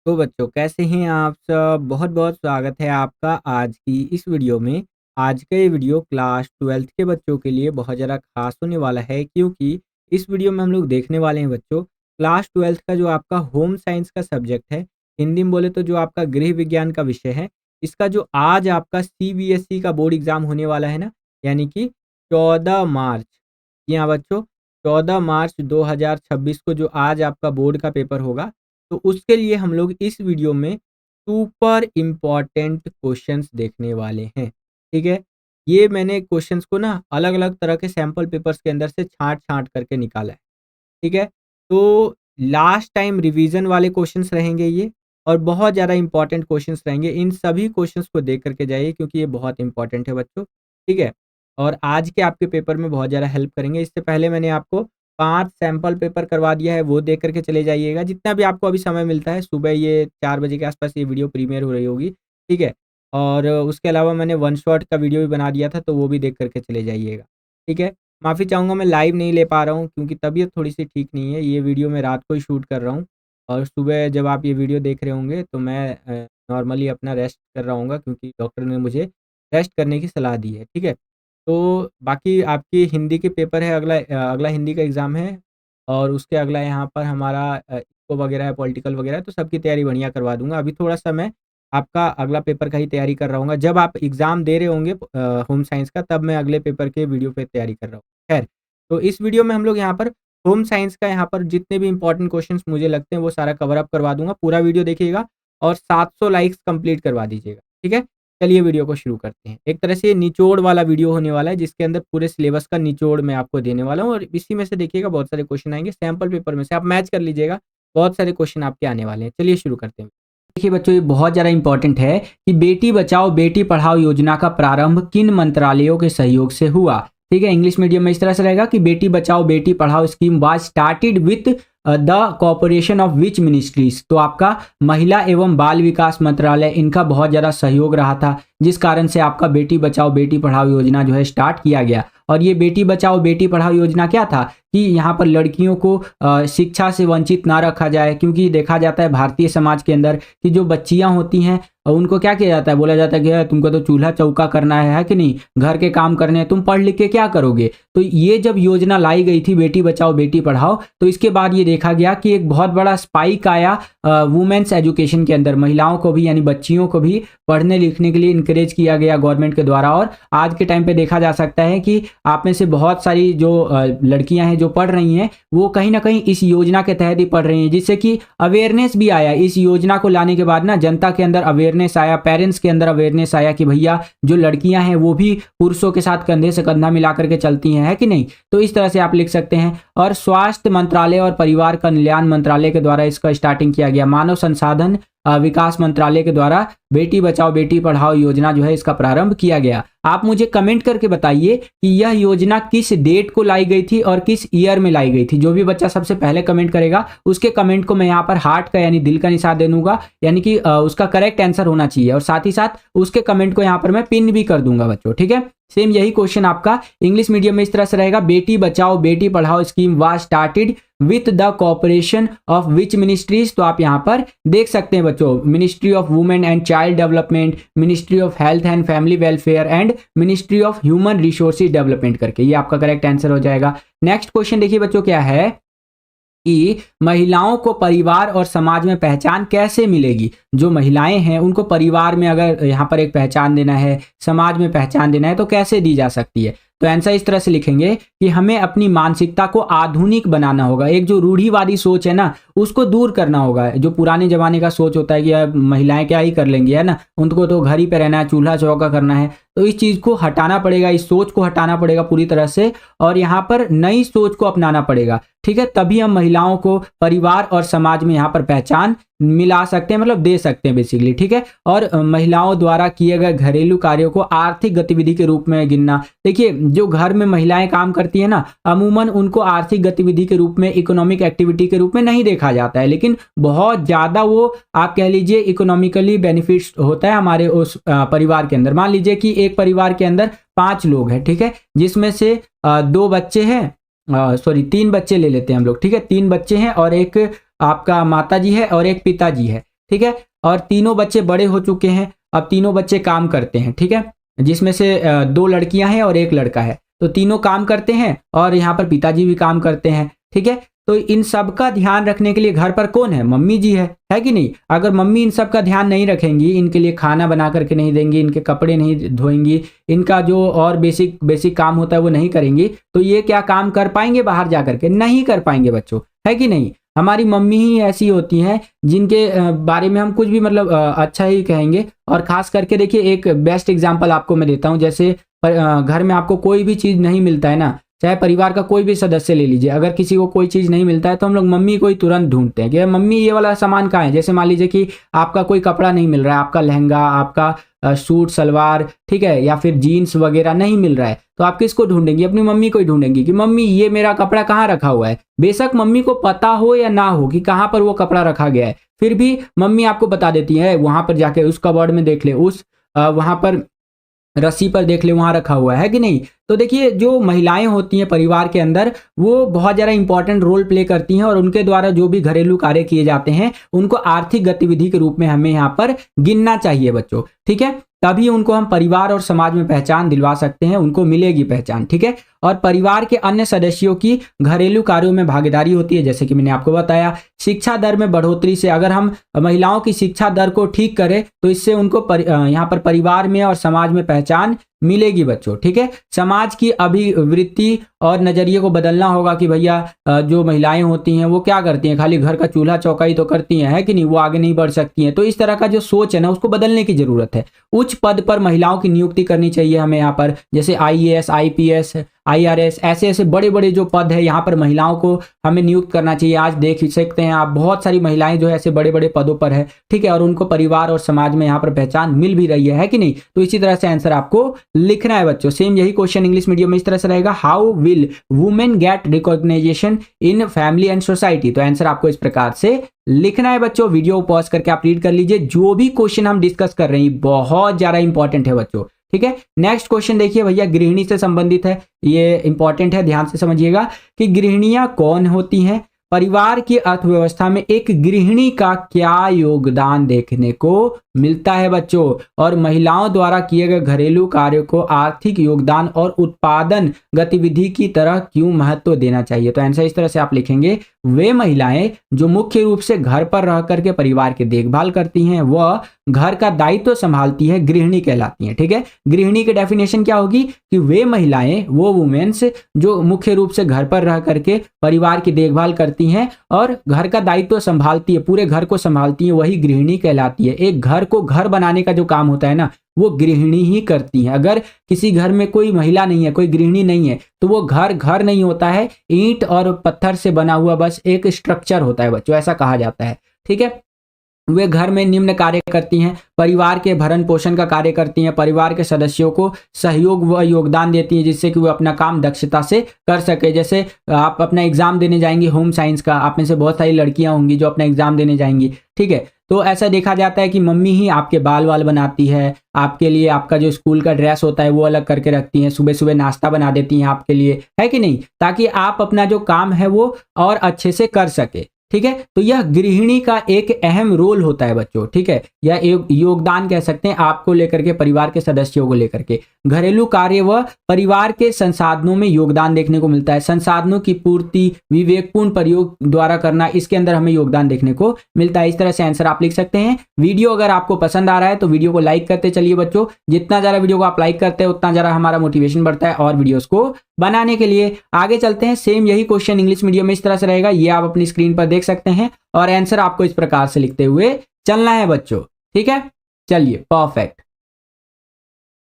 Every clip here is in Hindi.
तो बच्चों कैसे हैं आप सब? बहुत-बहुत स्वागत है आपका आज की इस वीडियो में। आज का ये वीडियो क्लास 12th के बच्चों के लिए बहुत ज़्यादा ख़ास होने वाला है क्योंकि इस वीडियो में हम लोग देखने वाले हैं बच्चों क्लास 12th का जो आपका होम साइंस का सब्जेक्ट है, हिंदी में बोले तो जो आपका गृह विज्ञान का विषय है, इसका जो आज आपका सीबीएसई का बोर्ड एग्ज़ाम होने वाला है ना, यानी कि 14 मार्च। जी हाँ बच्चों, 14 मार्च 2026 को जो आज आपका बोर्ड का पेपर होगा, तो उसके लिए हम लोग इस वीडियो में सुपर इम्पोर्टेंट क्वेश्चंस देखने वाले हैं। ठीक है, ये मैंने क्वेश्चंस को ना अलग अलग तरह के सैंपल पेपर्स के अंदर से छांट छांट करके निकाला है। ठीक है, तो लास्ट टाइम रिवीजन वाले क्वेश्चंस रहेंगे ये, और बहुत ज़्यादा इंपॉर्टेंट क्वेश्चंस रहेंगे। इन सभी क्वेश्चंस को देख करके जाइए क्योंकि ये बहुत इंपॉर्टेंट है बच्चों। ठीक है, और आज के आपके पेपर में बहुत ज़्यादा हेल्प करेंगे। इससे पहले मैंने आपको 5 सैंपल पेपर करवा दिया है, वो देख करके चले जाइएगा। जितना भी आपको अभी समय मिलता है, सुबह ये 4 बजे के आसपास ये वीडियो प्रीमियर हो रही होगी। ठीक है, और उसके अलावा मैंने वन शॉट का वीडियो भी बना दिया था, तो वो भी देख करके चले जाइएगा। ठीक है, माफ़ी चाहूँगा मैं लाइव नहीं ले पा रहा हूँ क्योंकि तबीयत थोड़ी-सी ठीक नहीं है। ये वीडियो मैं रात को ही शूट कर रहा हूँ और सुबह जब आप ये वीडियो देख रहे होंगे तो मैं नॉर्मली अपना रेस्ट कर रहा हूँगा क्योंकि डॉक्टर ने मुझे रेस्ट करने की सलाह दी है। ठीक है? तो बाकी आपकी हिंदी के पेपर है, अगला हिंदी का एग्ज़ाम है और उसके अगला यहाँ पर हमारा इको वगैरह है, पॉलिटिकल वगैरह है, तो सबकी तैयारी बढ़िया करवा दूँगा। अभी थोड़ा-सा मैं आपका अगला पेपर का ही तैयारी कर रहा हूँगा। जब आप एग्ज़ाम दे रहे होंगे होम साइंस का, तब मैं अगले पेपर के वीडियो पे तैयारी कर रहा हूँ। खैर, तो इस वीडियो में हम लोग यहाँ पर होम साइंस का यहाँ पर जितने भी इंपॉर्टेंट क्वेश्चंस मुझे लगते हैं वो सारा कवर अप करवा दूँगा। पूरा वीडियो देखिएगा और 700 लाइक्स कंप्लीट करवा दीजिएगा। ठीक है? चलिए वीडियो को शुरू करते हैं। एक तरह से ये निचोड़ वाला वीडियो होने वाला है जिसके अंदर पूरे सिलेबस का निचोड़ मैं आपको देने वाला हूँ और इसी में से देखिएगा बहुत सारे क्वेश्चन आएँगे। सैंपल पेपर में से आप मैच कर लीजिएगा। बहुत सारे क्वेश्चन आपके आने वाले हैं। चलिए शुरू करते हैं। देखिए बच्चों, ये बहुत ज़्यादा इंपॉर्टेंट है कि बेटी बचाओ बेटी पढ़ाओ योजना का प्रारंभ किन मंत्रालयों के सहयोग से हुआ। ठीक है, इंग्लिश मीडियम में इस तरह से रहेगा कि Beti Bachao Beti Padhao scheme was started with the corporation of which ministries. तो आपका महिला एवं बाल विकास मंत्रालय, इनका बहुत ज़्यादा सहयोग रहा था, जिस कारण से आपका बेटी बचाओ बेटी पढ़ाओ योजना जो है स्टार्ट किया गया। और ये बेटी बचाओ बेटी पढ़ाओ योजना क्या था कि यहाँ पर लड़कियों को शिक्षा से वंचित ना रखा जाए, क्योंकि देखा जाता है भारतीय समाज के अंदर कि जो बच्चियाँ होती हैं उनको क्या किया जाता है, बोला जाता है कि तुमको तो चूल्हा चौका करना है कि नहीं, घर के काम करने हैं, तुम पढ़ लिख के क्या करोगे। तो ये जब योजना लाई गई थी बेटी बचाओ बेटी पढ़ाओ, तो इसके बाद ये देखा गया कि एक बहुत बड़ा स्पाइक आया वुमेन्स एजुकेशन के अंदर। महिलाओं को भी यानी बच्चियों को भी पढ़ने लिखने के लिए इनकरेज किया गया गवर्नमेंट के द्वारा। और आज के टाइम पे देखा जा सकता है कि आप में से बहुत सारी जो लड़कियां हैं जो पढ़ रही हैं, वो कहीं ना कहीं इस योजना के तहत ही पढ़ रही हैं, जिससे कि अवेयरनेस भी आया। इस योजना को लाने के बाद ना जनता के अंदर अवेयरनेस आया, पेरेंट्स के अंदर अवेयरनेस आया कि भैया जो लड़कियां हैं वो भी पुरुषों के साथ कंधे से कंधा मिला करके चलती हैं, है कि नहीं। तो इस तरह से आप लिख सकते हैं। और स्वास्थ्य मंत्रालय और परिवार कल्याण मंत्रालय के द्वारा इसका स्टार्टिंग किया गया। मानव संसाधन विकास मंत्रालय के द्वारा बेटी बचाओ बेटी पढ़ाओ योजना जो है इसका प्रारंभ किया गया। आप मुझे कमेंट करके बताइए कि यह योजना किस डेट को लाई गई थी और किस ईयर में लाई गई थी। जो भी बच्चा सबसे पहले कमेंट करेगा उसके कमेंट को मैं यहाँ पर हार्ट का यानी दिल का निशान दे दूंगा, यानी कि उसका करेक्ट आंसर होना चाहिए। और साथ ही साथ उसके कमेंट को यहाँ पर मैं पिन भी कर दूंगा बच्चों। ठीक है, सेम यही क्वेश्चन आपका इंग्लिश मीडियम में इस तरह से रहेगा। Beti Bachao Beti Padhao scheme was started with the corporation of which ministries. तो आप यहाँ पर देख सकते हैं बच्चों, ministry of women and child development, ministry of health and family welfare and ministry of human resources development करके, ये आपका करेक्ट आंसर हो जाएगा। नेक्स्ट क्वेश्चन देखिए बच्चों, क्या है कि महिलाओं को परिवार और समाज में पहचान कैसे मिलेगी। जो महिलाएं हैं उनको परिवार में अगर यहाँ पर एक पहचान देना है, समाज में पहचान देना है, तो कैसे दी जा सकती है। तो आंसर इस तरह से लिखेंगे कि हमें अपनी मानसिकता को आधुनिक बनाना होगा। एक जो रूढ़िवादी सोच है ना, उसको दूर करना होगा। जो पुराने जमाने का सोच होता है कि यार महिलाएं क्या ही कर लेंगी, है ना, उनको तो घर ही पे रहना है, चूल्हा चौका करना है। तो इस चीज को हटाना पड़ेगा, इस सोच को हटाना पड़ेगा पूरी तरह से, और यहाँ पर नई सोच को अपनाना पड़ेगा। ठीक है, तभी हम महिलाओं को परिवार और समाज में यहाँ पर पहचान मिला सकते हैं, मतलब दे सकते हैं बेसिकली। ठीक है, और महिलाओं द्वारा किए गए घरेलू कार्यों को आर्थिक गतिविधि के रूप में गिनना। देखिए, जो घर में महिलाएं काम करती है ना, अमूमन उनको आर्थिक गतिविधि के रूप में, इकोनॉमिक एक्टिविटी के रूप में नहीं देखा जाता है, लेकिन बहुत ज्यादा वो आप कह लीजिए इकोनॉमिकली बेनिफिट्स होता है हमारे उस परिवार के अंदर। मान लीजिए कि एक परिवार के अंदर 5 लोग हैं, ठीक है, जिसमें से 2 बच्चे हैं, 3 बच्चे ले लेते हैं हम लोग। ठीक है, 3 बच्चे हैं और एक आपका माता जी है और एक पिताजी है। ठीक है। और तीनों बच्चे बड़े हो चुके हैं, अब तीनों बच्चे काम करते हैं, ठीक है, जिसमें से 2 लड़कियां हैं और 1 लड़का है, तो तीनों काम करते हैं और यहाँ पर पिताजी भी काम करते हैं, ठीक है। तो इन सब का ध्यान रखने के लिए घर पर कौन है? मम्मी जी है कि नहीं? अगर मम्मी इन सब का ध्यान नहीं रखेंगी, इनके लिए खाना बना करके नहीं देंगी, इनके कपड़े नहीं धोएंगी, इनका जो और बेसिक काम होता है वो नहीं करेंगी, तो ये क्या काम कर पाएंगे बाहर जा करके? नहीं कर पाएंगे बच्चों, है कि नहीं? हमारी मम्मी ही ऐसी होती हैं जिनके बारे में हम कुछ भी मतलब अच्छा ही कहेंगे। और खास करके देखिए, एक बेस्ट एग्जांपल आपको मैं देता हूँ। जैसे घर में आपको कोई भी चीज़ नहीं मिलता है ना, चाहे परिवार का कोई भी सदस्य ले लीजिए, अगर किसी को कोई चीज़ नहीं मिलता है तो हम लोग मम्मी को ही तुरंत ढूंढते हैं कि मम्मी ये वाला सामान कहाँ है। जैसे मान लीजिए कि आपका कोई कपड़ा नहीं मिल रहा है, आपका लहंगा, आपका सूट सलवार, ठीक है, या फिर जीन्स वगैरह नहीं मिल रहा है, तो आप किसको ढूंढेंगी? अपनी मम्मी को ही ढूंढेंगी कि मम्मी ये मेरा कपड़ा कहाँ रखा हुआ है। बेशक मम्मी को पता हो या ना हो कि कहाँ पर वो कपड़ा रखा गया है, फिर भी मम्मी आपको बता देती है, वहां पर जाके उस कबर्ड में देख ले, उस वहां पर रस्सी पर देख ले, वहां रखा हुआ है कि नहीं। तो देखिए, जो महिलाएं होती हैं परिवार के अंदर, वो बहुत ज़्यादा इंपॉर्टेंट रोल प्ले करती हैं और उनके द्वारा जो भी घरेलू कार्य किए जाते हैं उनको आर्थिक गतिविधि के रूप में हमें यहाँ पर गिनना चाहिए बच्चों, ठीक है। तभी उनको हम परिवार और समाज में पहचान दिलवा सकते हैं, उनको मिलेगी पहचान, ठीक है। और परिवार के अन्य सदस्यों की घरेलू कार्यों में भागीदारी होती है, जैसे कि मैंने आपको बताया। शिक्षा दर में बढ़ोतरी से, अगर हम महिलाओं की शिक्षा दर को ठीक करें तो इससे उनको यहाँ पर परिवार में और समाज में पहचान मिलेगी बच्चों, ठीक है। समाज की अभिवृत्ति और नजरिए को बदलना होगा कि भैया जो महिलाएं होती हैं वो क्या करती हैं, खाली घर का चूल्हा चौका तो करती हैं, है कि नहीं, वो आगे नहीं बढ़ सकती हैं। तो इस तरह का जो सोच है ना, उसको बदलने की जरूरत है। उच्च पद पर महिलाओं की नियुक्ति करनी चाहिए हमें यहाँ पर, जैसे IAS, IPS, IRS, ऐसे ऐसे बड़े बड़े जो पद है यहाँ पर महिलाओं को हमें नियुक्त करना चाहिए। आज देख सकते हैं आप, बहुत सारी महिलाएं जो है ऐसे बड़े बड़े पदों पर है, ठीक है, और उनको परिवार और समाज में यहाँ पर पहचान मिल भी रही है कि नहीं। तो इसी तरह से आंसर आपको लिखना है बच्चों। सेम यही क्वेश्चन इंग्लिश मीडियम में इस तरह से रहेगा, how will women get recognisation in family and society. तो आंसर आपको इस प्रकार से लिखना है बच्चों। वीडियो पॉज करके आप रीड कर लीजिए, जो भी क्वेश्चन हम डिस्कस कर रहे हैं बहुत ज्यादा इंपॉर्टेंट है बच्चों, ठीक है। नेक्स्ट क्वेश्चन देखिए भैया, गृहिणी से संबंधित है, ये इंपॉर्टेंट है, ध्यान से समझिएगा कि गृहिणियां कौन होती हैं, परिवार की अर्थव्यवस्था में एक गृहिणी का क्या योगदान देखने को मिलता है बच्चों, और महिलाओं द्वारा किए गए घरेलू कार्यों को आर्थिक योगदान और उत्पादन गतिविधि की तरह क्यों महत्व देना चाहिए। तो आंसर इस तरह से आप लिखेंगे, वे महिलाएं जो मुख्य रूप से घर पर रह करके परिवार की देखभाल करती हैं, वह घर का दायित्व संभालती है, गृहिणी कहलाती हैं, ठीक है। गृहिणी की डेफिनेशन क्या होगी कि वे महिलाएं, वो वुमेन्स जो मुख्य रूप से घर पर रह करके परिवार की देखभाल करती हैं और घर का दायित्व संभालती है, पूरे घर को संभालती है, वही गृहिणी कहलाती है। एक घर को घर बनाने का जो काम होता है ना, वो गृहिणी ही करती है। अगर किसी घर में कोई महिला नहीं है, कोई गृहिणी नहीं है, तो वो घर घर नहीं होता है, ईंट और पत्थर से बना हुआ बस एक स्ट्रक्चर होता है बच्चों, ऐसा कहा जाता है, ठीक है। वे घर में निम्न कार्य करती हैं, परिवार के भरण पोषण का कार्य करती हैं, परिवार के सदस्यों को सहयोग व योगदान देती हैं जिससे कि वो अपना काम दक्षता से कर सके। जैसे आप अपना एग्जाम देने जाएंगी होम साइंस का, आप में से बहुत सारी लड़कियां होंगी जो अपना एग्जाम देने जाएंगी, ठीक है। तो ऐसा देखा जाता है कि मम्मी ही आपके बाल वाल बनाती है, आपके लिए आपका जो स्कूल का ड्रेस होता है वो अलग करके रखती हैं, सुबह सुबह नाश्ता बना देती हैं आपके लिए, है कि नहीं, ताकि आप अपना जो काम है वो और अच्छे से कर सके, ठीक है। तो यह गृहिणी का एक अहम रोल होता है बच्चों, ठीक है, या एक योगदान कह सकते हैं आपको लेकर के, परिवार के सदस्यों को लेकर के। घरेलू कार्य व परिवार के संसाधनों में योगदान देखने को मिलता है, संसाधनों की पूर्ति विवेकपूर्ण प्रयोग द्वारा करना, इसके अंदर हमें योगदान देखने को मिलता है। इस तरह से आंसर आप लिख सकते हैं। वीडियो अगर आपको पसंद आ रहा है तो वीडियो को लाइक करते चलिए बच्चों, जितना ज्यादा वीडियो को आप लाइक करते हैं उतना ज्यादा हमारा मोटिवेशन बढ़ता है और वीडियोस को बनाने के लिए। आगे चलते हैं, सेम यही क्वेश्चन इंग्लिश मीडियम में इस तरह से रहेगा, ये आप अपनी स्क्रीन पर देख सकते हैं, और आंसर आपको इस प्रकार से लिखते हुए चलना है बच्चों, ठीक है। चलिए, परफेक्ट।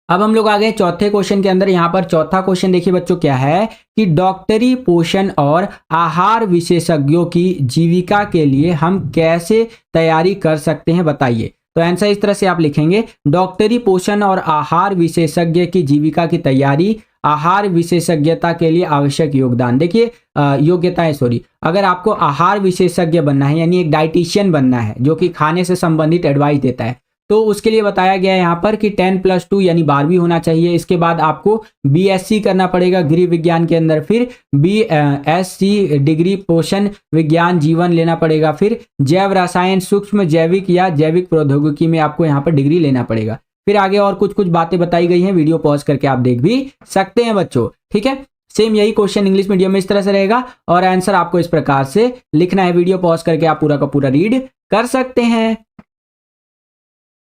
अब हम लोग आ गए चौथे क्वेश्चन के अंदर। यहाँ पर चौथा क्वेश्चन देखिए बच्चों, क्या है कि डॉक्टरी पोषण और आहार विशेषज्ञों की जीविका के लिए हम कैसे तैयारी कर सकते हैं, बताइए। तो आंसर इस तरह से आप लिखेंगे, डॉक्टरी पोषण और आहार विशेषज्ञ की जीविका की तैयारी, आहार विशेषज्ञता के लिए आवश्यक योगदान। देखिए योग्यताएं, सॉरी, अगर आपको आहार विशेषज्ञ बनना है यानी एक डाइटिशियन बनना है जो कि खाने से संबंधित एडवाइस देता है, तो उसके लिए बताया गया है यहाँ पर कि 10+2 यानी 12वीं होना चाहिए। इसके बाद आपको BSc करना पड़ेगा गृह विज्ञान के अंदर, फिर BSc डिग्री पोषण विज्ञान जीवन लेना पड़ेगा, फिर जैव रसायन सूक्ष्म जैविक या जैविक प्रौद्योगिकी में आपको यहाँ पर डिग्री लेना पड़ेगा। फिर आगे और कुछ कुछ बातें बताई गई हैं, वीडियो पॉज करके आप देख भी सकते हैं बच्चों। ठीक है, सेम यही क्वेश्चन इंग्लिश मीडियम में इस तरह से रहेगा और आंसर आपको इस प्रकार से लिखना है। वीडियो पॉज करके आप पूरा का पूरा रीड कर सकते हैं।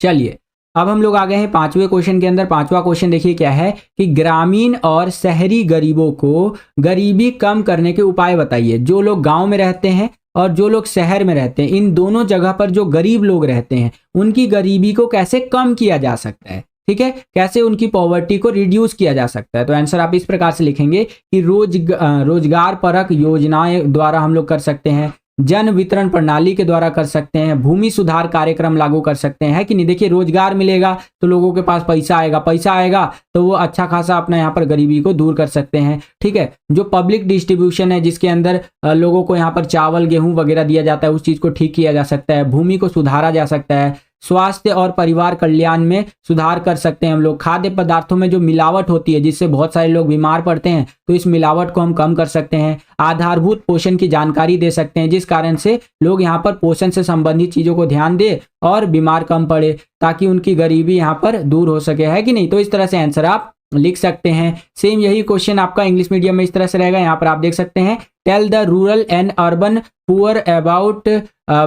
चलिए अब हम लोग आ गए हैं 5वें क्वेश्चन के अंदर। 5वां क्वेश्चन देखिए क्या है कि ग्रामीण और शहरी गरीबों को गरीबी कम करने के उपाय बताइए। जो लोग गांव में रहते हैं और जो लोग शहर में रहते हैं, इन दोनों जगह पर जो गरीब लोग रहते हैं उनकी गरीबी को कैसे कम किया जा सकता है। ठीक है, कैसे उनकी पॉवर्टी को रिड्यूस किया जा सकता है। तो आंसर आप इस प्रकार से लिखेंगे कि रोजगार परक योजनाएं द्वारा हम लोग कर सकते हैं, जन वितरण प्रणाली के द्वारा कर सकते हैं, भूमि सुधार कार्यक्रम लागू कर सकते हैं, है कि नहीं। देखिए रोजगार मिलेगा तो लोगों के पास पैसा आएगा, पैसा आएगा तो वो अच्छा खासा अपना यहाँ पर गरीबी को दूर कर सकते हैं। ठीक है, जो पब्लिक डिस्ट्रीब्यूशन है जिसके अंदर लोगों को यहाँ पर चावल गेहूं वगैरह दिया जाता है, उस चीज को ठीक किया जा सकता है, भूमि को सुधारा जा सकता है, स्वास्थ्य और परिवार कल्याण में सुधार कर सकते हैं हम लोग। खाद्य पदार्थों में जो मिलावट होती है जिससे बहुत सारे लोग बीमार पड़ते हैं, तो इस मिलावट को हम कम कर सकते हैं। आधारभूत पोषण की जानकारी दे सकते हैं जिस कारण से लोग यहाँ पर पोषण से संबंधित चीजों को ध्यान दे और बीमार कम पड़े, ताकि उनकी गरीबी यहाँ पर दूर हो सके, है कि नहीं। तो इस तरह से आंसर आप लिख सकते हैं। सेम यही क्वेश्चन आपका इंग्लिश मीडियम में इस तरह से रहेगा। यहाँ पर आप देख सकते हैं, tell the rural and urban poor about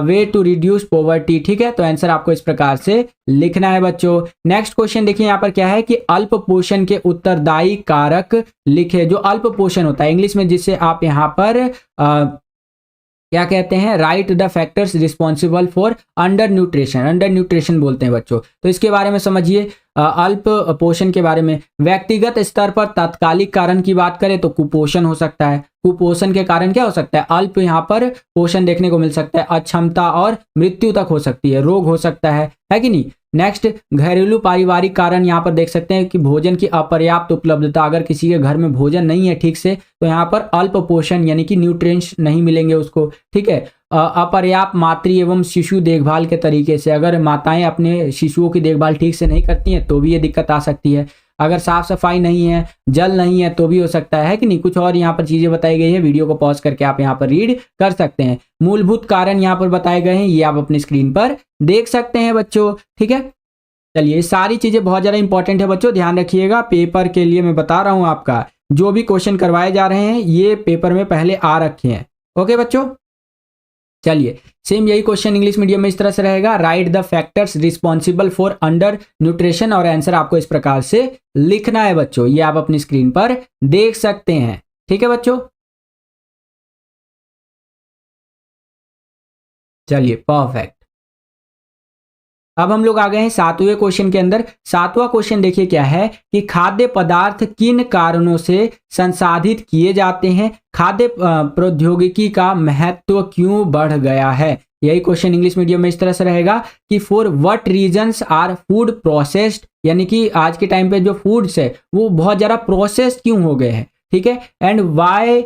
way to reduce poverty. ठीक है, तो आंसर आपको इस प्रकार से लिखना है बच्चों। नेक्स्ट क्वेश्चन देखिए यहाँ पर क्या है कि अल्प पोषण के उत्तरदायी कारक लिखे। जो अल्प पोषण होता है इंग्लिश में, जिससे आप यहाँ पर क्या कहते हैं, right the factors responsible for under nutrition. Under nutrition बोलते हैं बच्चों, तो इसके बारे में समझिए। अल्प पोषण के बारे में व्यक्तिगत स्तर पर तात्कालिक कारण की बात करें तो कुपोषण हो सकता है। कुपोषण के कारण क्या हो सकता है, अल्प यहाँ पर पोषण देखने को मिल सकता है, अक्षमता और मृत्यु तक हो सकती है, रोग हो सकता है कि नहीं। नेक्स्ट घरेलू पारिवारिक कारण यहाँ पर देख सकते हैं कि भोजन की अपर्याप्त उपलब्धता। अगर किसी के घर में भोजन नहीं है ठीक से तो यहाँ पर अल्प पोषण यानी कि न्यूट्रिएंट्स नहीं मिलेंगे उसको। ठीक है, अपर्याप्त मातृ एवं शिशु देखभाल के तरीके से, अगर माताएं अपने शिशुओं की देखभाल ठीक से नहीं करती हैं तो भी ये दिक्कत आ सकती है। अगर साफ सफाई नहीं है, जल नहीं है तो भी हो सकता है कि नहीं। कुछ और यहाँ पर चीजें बताई गई है, वीडियो को पॉज करके आप यहाँ पर रीड कर सकते हैं। मूलभूत कारण यहाँ पर बताए गए हैं, ये आप अपनी स्क्रीन पर देख सकते हैं बच्चों। ठीक है, चलिए सारी चीजें बहुत ज्यादा इंपॉर्टेंट है बच्चों, ध्यान रखिएगा। पेपर के लिए मैं बता रहा हूं, आपका जो भी क्वेश्चन करवाए जा रहे हैं ये पेपर में पहले आ रखे हैं। ओके बच्चों, चलिए सेम यही क्वेश्चन इंग्लिश मीडियम में इस तरह से रहेगा, right the factors responsible for under nutrition, और आंसर आपको इस प्रकार से लिखना है बच्चों। ये आप अपनी स्क्रीन पर देख सकते हैं। ठीक है बच्चों, चलिए परफेक्ट। अब हम लोग आ गए हैं 7वें क्वेश्चन के अंदर। 7वां क्वेश्चन देखिए क्या है कि खाद्य पदार्थ किन कारणों से संसाधित किए जाते हैं, खाद्य प्रौद्योगिकी का महत्व क्यों बढ़ गया है। यही क्वेश्चन इंग्लिश मीडियम में इस तरह से रहेगा कि for what reasons are food processed, यानी कि आज के टाइम पे जो फूड्स है वो बहुत ज्यादा प्रोसेस्ड क्यों हो गए हैं। ठीक है, and why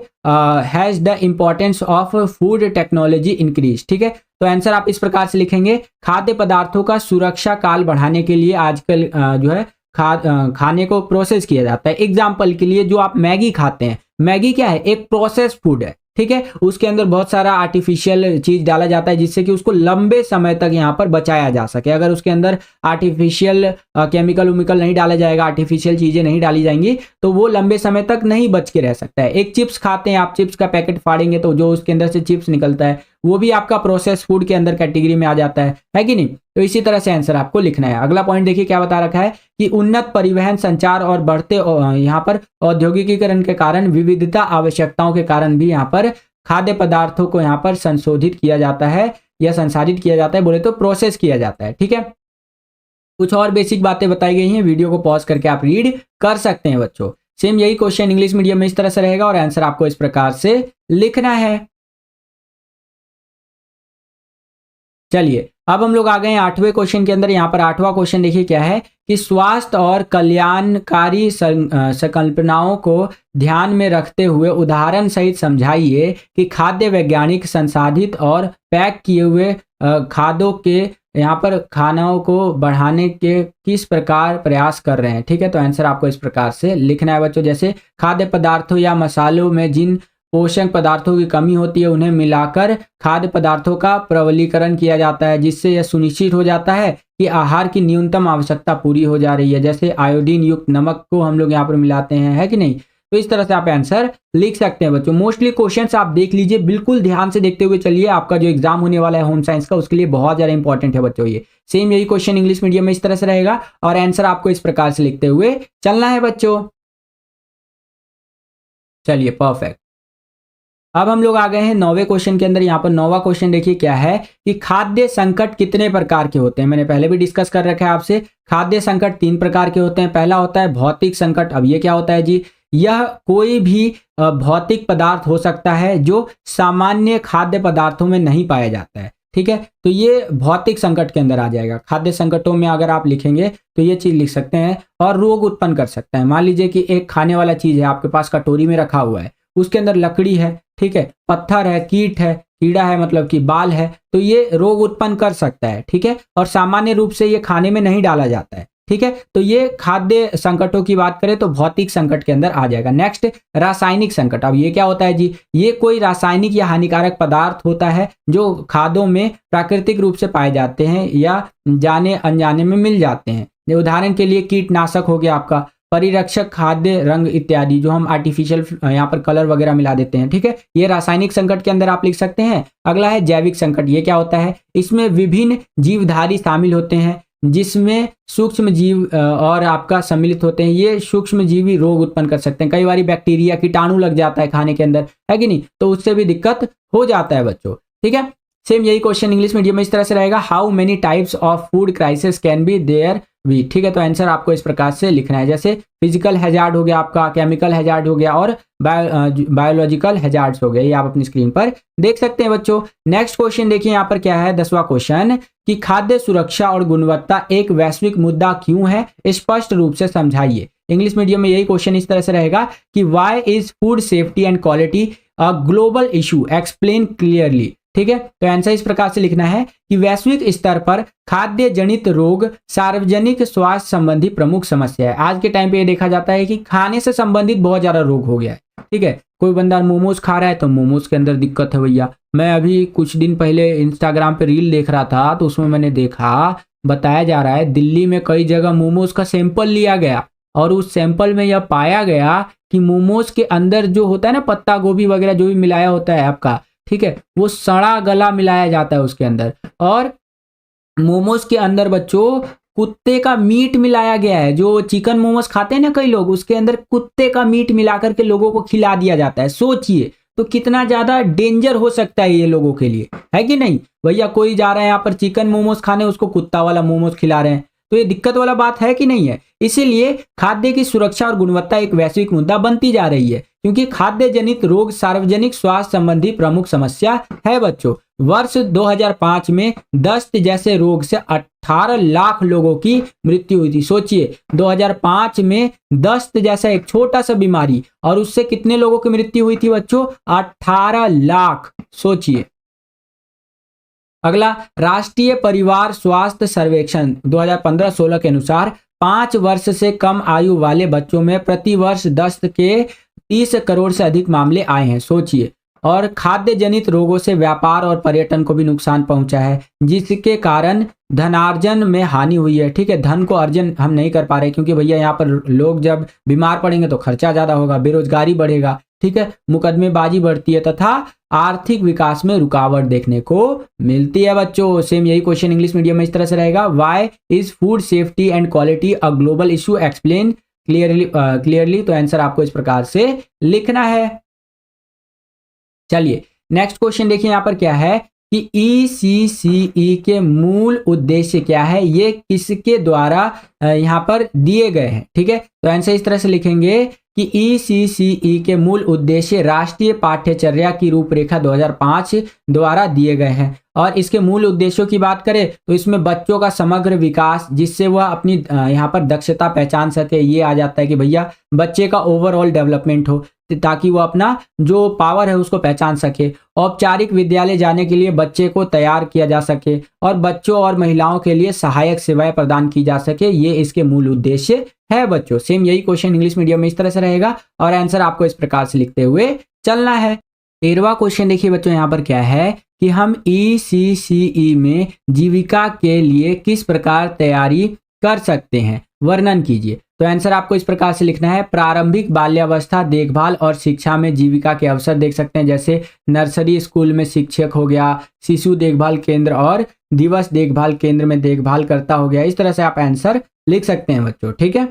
has the importance of food technology increase. ठीक है, तो आंसर आप इस प्रकार से लिखेंगे, खाद्य पदार्थों का सुरक्षा काल बढ़ाने के लिए आजकल जो है खाने को प्रोसेस किया जाता है। एग्जाम्पल के लिए जो आप मैगी खाते हैं, मैगी क्या है, एक प्रोसेस फूड है। ठीक है, उसके अंदर बहुत सारा आर्टिफिशियल चीज डाला जाता है जिससे कि उसको लंबे समय तक यहाँ पर बचाया जा सके। अगर उसके अंदर आर्टिफिशियल केमिकल उमिकल नहीं डाला जाएगा, आर्टिफिशियल चीजें नहीं डाली जाएंगी, तो वो लंबे समय तक नहीं बच के रह सकता है। एक चिप्स खाते हैं आप, चिप्स का पैकेट फाड़ेंगे तो जो उसके अंदर से चिप्स निकलता है वो भी आपका प्रोसेस फूड के अंदर कैटेगरी में आ जाता है कि नहीं। तो इसी तरह से आंसर आपको लिखना है। अगला पॉइंट देखिए क्या बता रखा है कि उन्नत परिवहन संचार और बढ़ते यहाँ पर औद्योगिकीकरण के कारण विविधता आवश्यकताओं के कारण भी यहाँ पर खाद्य पदार्थों को यहाँ पर संशोधित किया जाता है या संसाधित किया जाता है, बोले तो प्रोसेस किया जाता है। ठीक है, कुछ और बेसिक बातें बताई गई हैं, वीडियो को पॉज करके आप रीड कर सकते हैं बच्चों। सेम यही क्वेश्चन इंग्लिश मीडियम में इस तरह से रहेगा और आंसर आपको इस प्रकार से लिखना है। चलिए अब हम लोग आ गए हैं 8वें क्वेश्चन के अंदर। यहाँ पर 8वां क्वेश्चन देखिए क्या है कि स्वास्थ्य और कल्याणकारी संकल्पनाओं को ध्यान में रखते हुए उदाहरण सहित समझाइए कि खाद्य वैज्ञानिक संसाधित और पैक किए हुए खादों के यहाँ पर खानों को बढ़ाने के किस प्रकार प्रयास कर रहे हैं। ठीक है, तो आंसर आपको इस प्रकार से लिखना है बच्चों। जैसे खाद्य पदार्थों या मसालों में जिन पोषक पदार्थों की कमी होती है उन्हें मिलाकर खाद्य पदार्थों का प्रबलीकरण किया जाता है, जिससे यह सुनिश्चित हो जाता है कि आहार की न्यूनतम आवश्यकता पूरी हो जा रही है। जैसे आयोडीन युक्त नमक को हम लोग यहाँ पर मिलाते हैं, है कि नहीं। तो इस तरह से आप आंसर लिख सकते हैं बच्चों। मोस्टली क्वेश्चंस आप देख लीजिए, बिल्कुल ध्यान से देखते हुए चलिए। आपका जो एग्जाम होने वाला है होम साइंस का, उसके लिए बहुत ज्यादा इंपॉर्टेंट है बच्चों। ये सेम यही क्वेश्चन इंग्लिश मीडियम में इस तरह से रहेगा और आंसर आपको इस प्रकार से लिखते हुए चलना है बच्चों। चलिए परफेक्ट। अब हम लोग आ गए हैं 9वें क्वेश्चन के अंदर। यहाँ पर 9वां क्वेश्चन देखिए क्या है कि खाद्य संकट कितने प्रकार के होते हैं। मैंने पहले भी डिस्कस कर रखा है आपसे। खाद्य संकट 3 प्रकार के होते हैं। पहला होता है भौतिक संकट। अब ये क्या होता है जी, यह कोई भी भौतिक पदार्थ हो सकता है जो सामान्य खाद्य पदार्थों में नहीं पाया जाता है। ठीक है, तो ये भौतिक संकट के अंदर आ जाएगा। खाद्य संकटों में अगर आप लिखेंगे तो ये चीज लिख सकते हैं और रोग उत्पन्न कर सकता है। मान लीजिए कि एक खाने वाला चीज है आपके पास कटोरी में रखा हुआ है, उसके अंदर लकड़ी है, ठीक है, पत्थर है, कीट है, कीड़ा है, मतलब कि बाल है, तो ये रोग उत्पन्न कर सकता है। ठीक है, और सामान्य रूप से ये खाने में नहीं डाला जाता है। ठीक है, तो ये खाद्य संकटों की बात करें तो भौतिक संकट के अंदर आ जाएगा। नेक्स्ट रासायनिक संकट। अब ये क्या होता है जी, ये कोई रासायनिक या हानिकारक पदार्थ होता है जो खाद्यों में प्राकृतिक रूप से पाए जाते हैं या जाने अनजाने में मिल जाते हैं। उदाहरण के लिए कीटनाशक हो गया आपका, परिरक्षक, खाद्य रंग इत्यादि, जो हम आर्टिफिशियल यहाँ पर कलर वगैरह मिला देते हैं। ठीक है, ये रासायनिक संकट के अंदर आप लिख सकते हैं। अगला है जैविक संकट। ये क्या होता है, इसमें विभिन्न जीवधारी शामिल होते हैं जिसमें सूक्ष्म जीव और आपका सम्मिलित होते हैं। ये सूक्ष्म जीवी रोग उत्पन्न कर सकते हैं। कई बार बैक्टीरिया कीटाणु लग जाता है खाने के अंदर, है कि नहीं, तो उससे भी दिक्कत हो जाता है बच्चों। ठीक है, सेम यही क्वेश्चन इंग्लिश मीडियम में इस तरह से रहेगा, how many types of food crisis can be there भी। ठीक है, तो आंसर आपको इस प्रकार से लिखना है। जैसे फिजिकल हैजार्ड हो गया आपका, केमिकल हैजार्ड हो गया और बायोलॉजिकल हैजार्ड्स हो गए। ये आप अपनी स्क्रीन पर देख सकते हैं बच्चों। नेक्स्ट क्वेश्चन देखिए यहाँ पर क्या है, 10वां क्वेश्चन, कि खाद्य सुरक्षा और गुणवत्ता एक वैश्विक मुद्दा क्यों है, स्पष्ट रूप से समझाइए। इंग्लिश मीडियम में यही क्वेश्चन इस तरह से रहेगा कि why is food safety and quality a global issue, explain clearly. ठीक है, तो आंसर इस प्रकार से लिखना है कि वैश्विक स्तर पर खाद्य जनित रोग सार्वजनिक स्वास्थ्य संबंधी प्रमुख समस्या है। आज के टाइम पे ये देखा जाता है कि खाने से संबंधित बहुत ज्यादा रोग हो गया है। ठीक है, कोई बंदा मोमोज खा रहा है तो मोमोज के अंदर दिक्कत है भैया। मैं अभी कुछ दिन पहले इंस्टाग्राम पे रील देख रहा था तो उसमें मैंने देखा, बताया जा रहा है दिल्ली में कई जगह मोमोज का सैंपल लिया गया और उस सैंपल में यह पाया गया कि मोमोज के अंदर जो होता है ना, पत्ता गोभी वगैरह जो भी मिलाया होता है आपका, ठीक है, वो सड़ा गला मिलाया जाता है उसके अंदर। और मोमोज के अंदर बच्चों कुत्ते का मीट मिलाया गया है। जो चिकन मोमोज खाते हैं ना कई लोग, उसके अंदर कुत्ते का मीट मिला करके लोगों को खिला दिया जाता है। सोचिए तो कितना ज्यादा डेंजर हो सकता है ये लोगों के लिए, है कि नहीं भैया। कोई जा रहा है यहाँ पर चिकन मोमोज खाने, उसको कुत्ता वाला मोमोज खिला रहे हैं, तो ये दिक्कत वाला बात है कि नहीं है। इसीलिए खाद्य की सुरक्षा और गुणवत्ता एक वैश्विक मुद्दा बनती जा रही है, क्योंकि खाद्य जनित रोग सार्वजनिक स्वास्थ्य संबंधी प्रमुख समस्या है बच्चों। वर्ष 2005 में दस्त जैसे रोग से 18 लाख लोगों की मृत्यु हुई थी। सोचिए 2005 में दस्त जैसा एक छोटा सा बीमारी और उससे कितने लोगों की मृत्यु हुई थी बच्चों, 18 लाख। सोचिए। अगला, राष्ट्रीय परिवार स्वास्थ्य सर्वेक्षण 2015-16 के अनुसार 5 वर्ष से कम आयु वाले बच्चों में प्रति वर्ष दस्त के 30 करोड़ से अधिक मामले आए हैं। सोचिए। और खाद्य जनित रोगों से व्यापार और पर्यटन को भी नुकसान पहुंचा है, जिसके कारण धनार्जन में हानि हुई है। ठीक है, धन को अर्जन हम नहीं कर पा रहे, क्योंकि भैया यहाँ पर लोग जब बीमार पड़ेंगे तो खर्चा ज्यादा होगा, बेरोजगारी बढ़ेगा, ठीक है, मुकदमेबाजी बढ़ती है तथा आर्थिक विकास में रुकावट देखने को मिलती है बच्चों। सेम यही क्वेश्चन इंग्लिश मीडियम में इस तरह से रहेगा, why is food safety and quality a global issue, explain clearly. तो आंसर आपको इस प्रकार से लिखना है। चलिए नेक्स्ट क्वेश्चन देखिए यहाँ पर क्या है कि ECCE के मूल उद्देश्य क्या है, ये किसके द्वारा यहाँ पर दिए गए हैं। ठीक है, तो आंसर इस तरह से लिखेंगे कि ECCE के मूल उद्देश्य राष्ट्रीय पाठ्यचर्या की रूपरेखा 2005 द्वारा दिए गए हैं और इसके मूल उद्देश्यों की बात करें तो इसमें बच्चों का समग्र विकास, जिससे वह अपनी यहाँ पर दक्षता पहचान सके, ये आ जाता है कि भैया बच्चे का ओवरऑल डेवलपमेंट हो, ताकि वो अपना जो पावर है उसको पहचान सके। औपचारिक विद्यालय जाने के लिए बच्चे को तैयार किया जा सके और बच्चों और महिलाओं के लिए सहायक सेवाएं प्रदान की जा सके, ये इसके मूल उद्देश्य है बच्चों। सेम यही क्वेश्चन इंग्लिश मीडियम में इस तरह से रहेगा और आंसर आपको इस प्रकार से लिखते हुए चलना है। 13वां क्वेश्चन देखिए बच्चों, यहाँ पर क्या है कि हम ECCE में जीविका के लिए किस प्रकार तैयारी कर सकते हैं, वर्णन कीजिए। तो आंसर आपको इस प्रकार से लिखना है, प्रारंभिक बाल्यावस्था देखभाल और शिक्षा में जीविका के अवसर देख सकते हैं, जैसे नर्सरी स्कूल में शिक्षक हो गया, शिशु देखभाल केंद्र और दिवस देखभाल केंद्र में देखभाल करता हो गया। इस तरह से आप आंसर लिख सकते हैं बच्चों, ठीक है।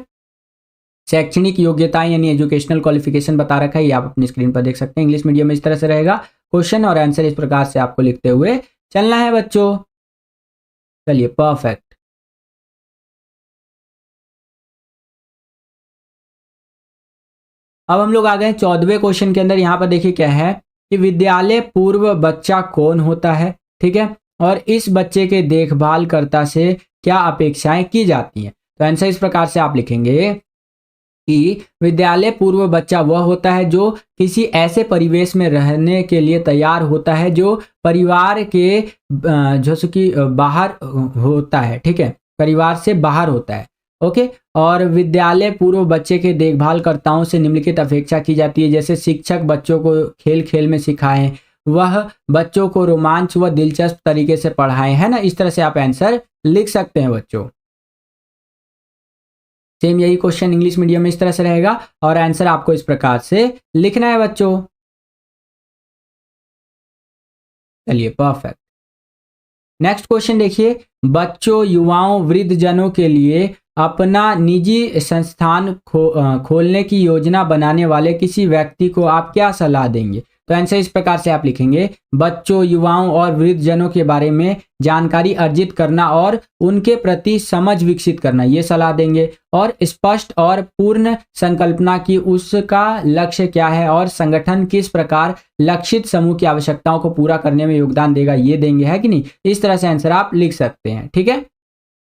शैक्षणिक योग्यताएं यानी एजुकेशनल क्वालिफिकेशन बता रखा है, ये आप अपनी स्क्रीन पर देख सकते हैं। इंग्लिश मीडियम में इस तरह से रहेगा क्वेश्चन और आंसर इस प्रकार से आपको लिखते हुए चलना है बच्चों। चलिए परफेक्ट। अब हम लोग आ गए 14वें क्वेश्चन के अंदर। यहाँ पर देखिए क्या है कि विद्यालय पूर्व बच्चा कौन होता है, ठीक है, और इस बच्चे के देखभालकर्ता से क्या अपेक्षाएं की जाती हैं। तो आंसर इस प्रकार से आप लिखेंगे कि विद्यालय पूर्व बच्चा वह होता है जो किसी ऐसे परिवेश में रहने के लिए तैयार होता है जो परिवार के जैसे कि बाहर होता है, ठीक है, परिवार से बाहर होता है, ओके। और विद्यालय पूर्व बच्चे के देखभालकर्ताओं से निम्नलिखित अपेक्षा की जाती है, जैसे शिक्षक बच्चों को खेल खेल में सिखाएं, वह बच्चों को रोमांच व दिलचस्प तरीके से पढ़ाएं, है ना। इस तरह से आप आंसर लिख सकते हैं बच्चों। सेम यही क्वेश्चन इंग्लिश मीडियम में इस तरह से रहेगा और आंसर आपको इस प्रकार से लिखना है बच्चों। चलिए परफेक्ट। नेक्स्ट क्वेश्चन देखिए, बच्चों युवाओं वृद्ध जनों के लिए अपना निजी संस्थान खोलने की योजना बनाने वाले किसी व्यक्ति को आप क्या सलाह देंगे। तो आंसर इस प्रकार से आप लिखेंगे, बच्चों युवाओं और वृद्ध जनों के बारे में जानकारी अर्जित करना और उनके प्रति समझ विकसित करना, ये सलाह देंगे। और स्पष्ट और पूर्ण संकल्पना की उसका लक्ष्य क्या है और संगठन किस प्रकार लक्षित समूह की आवश्यकताओं को पूरा करने में योगदान देगा, ये देंगे, है कि नहीं। इस तरह से आंसर आप लिख सकते हैं, ठीक है।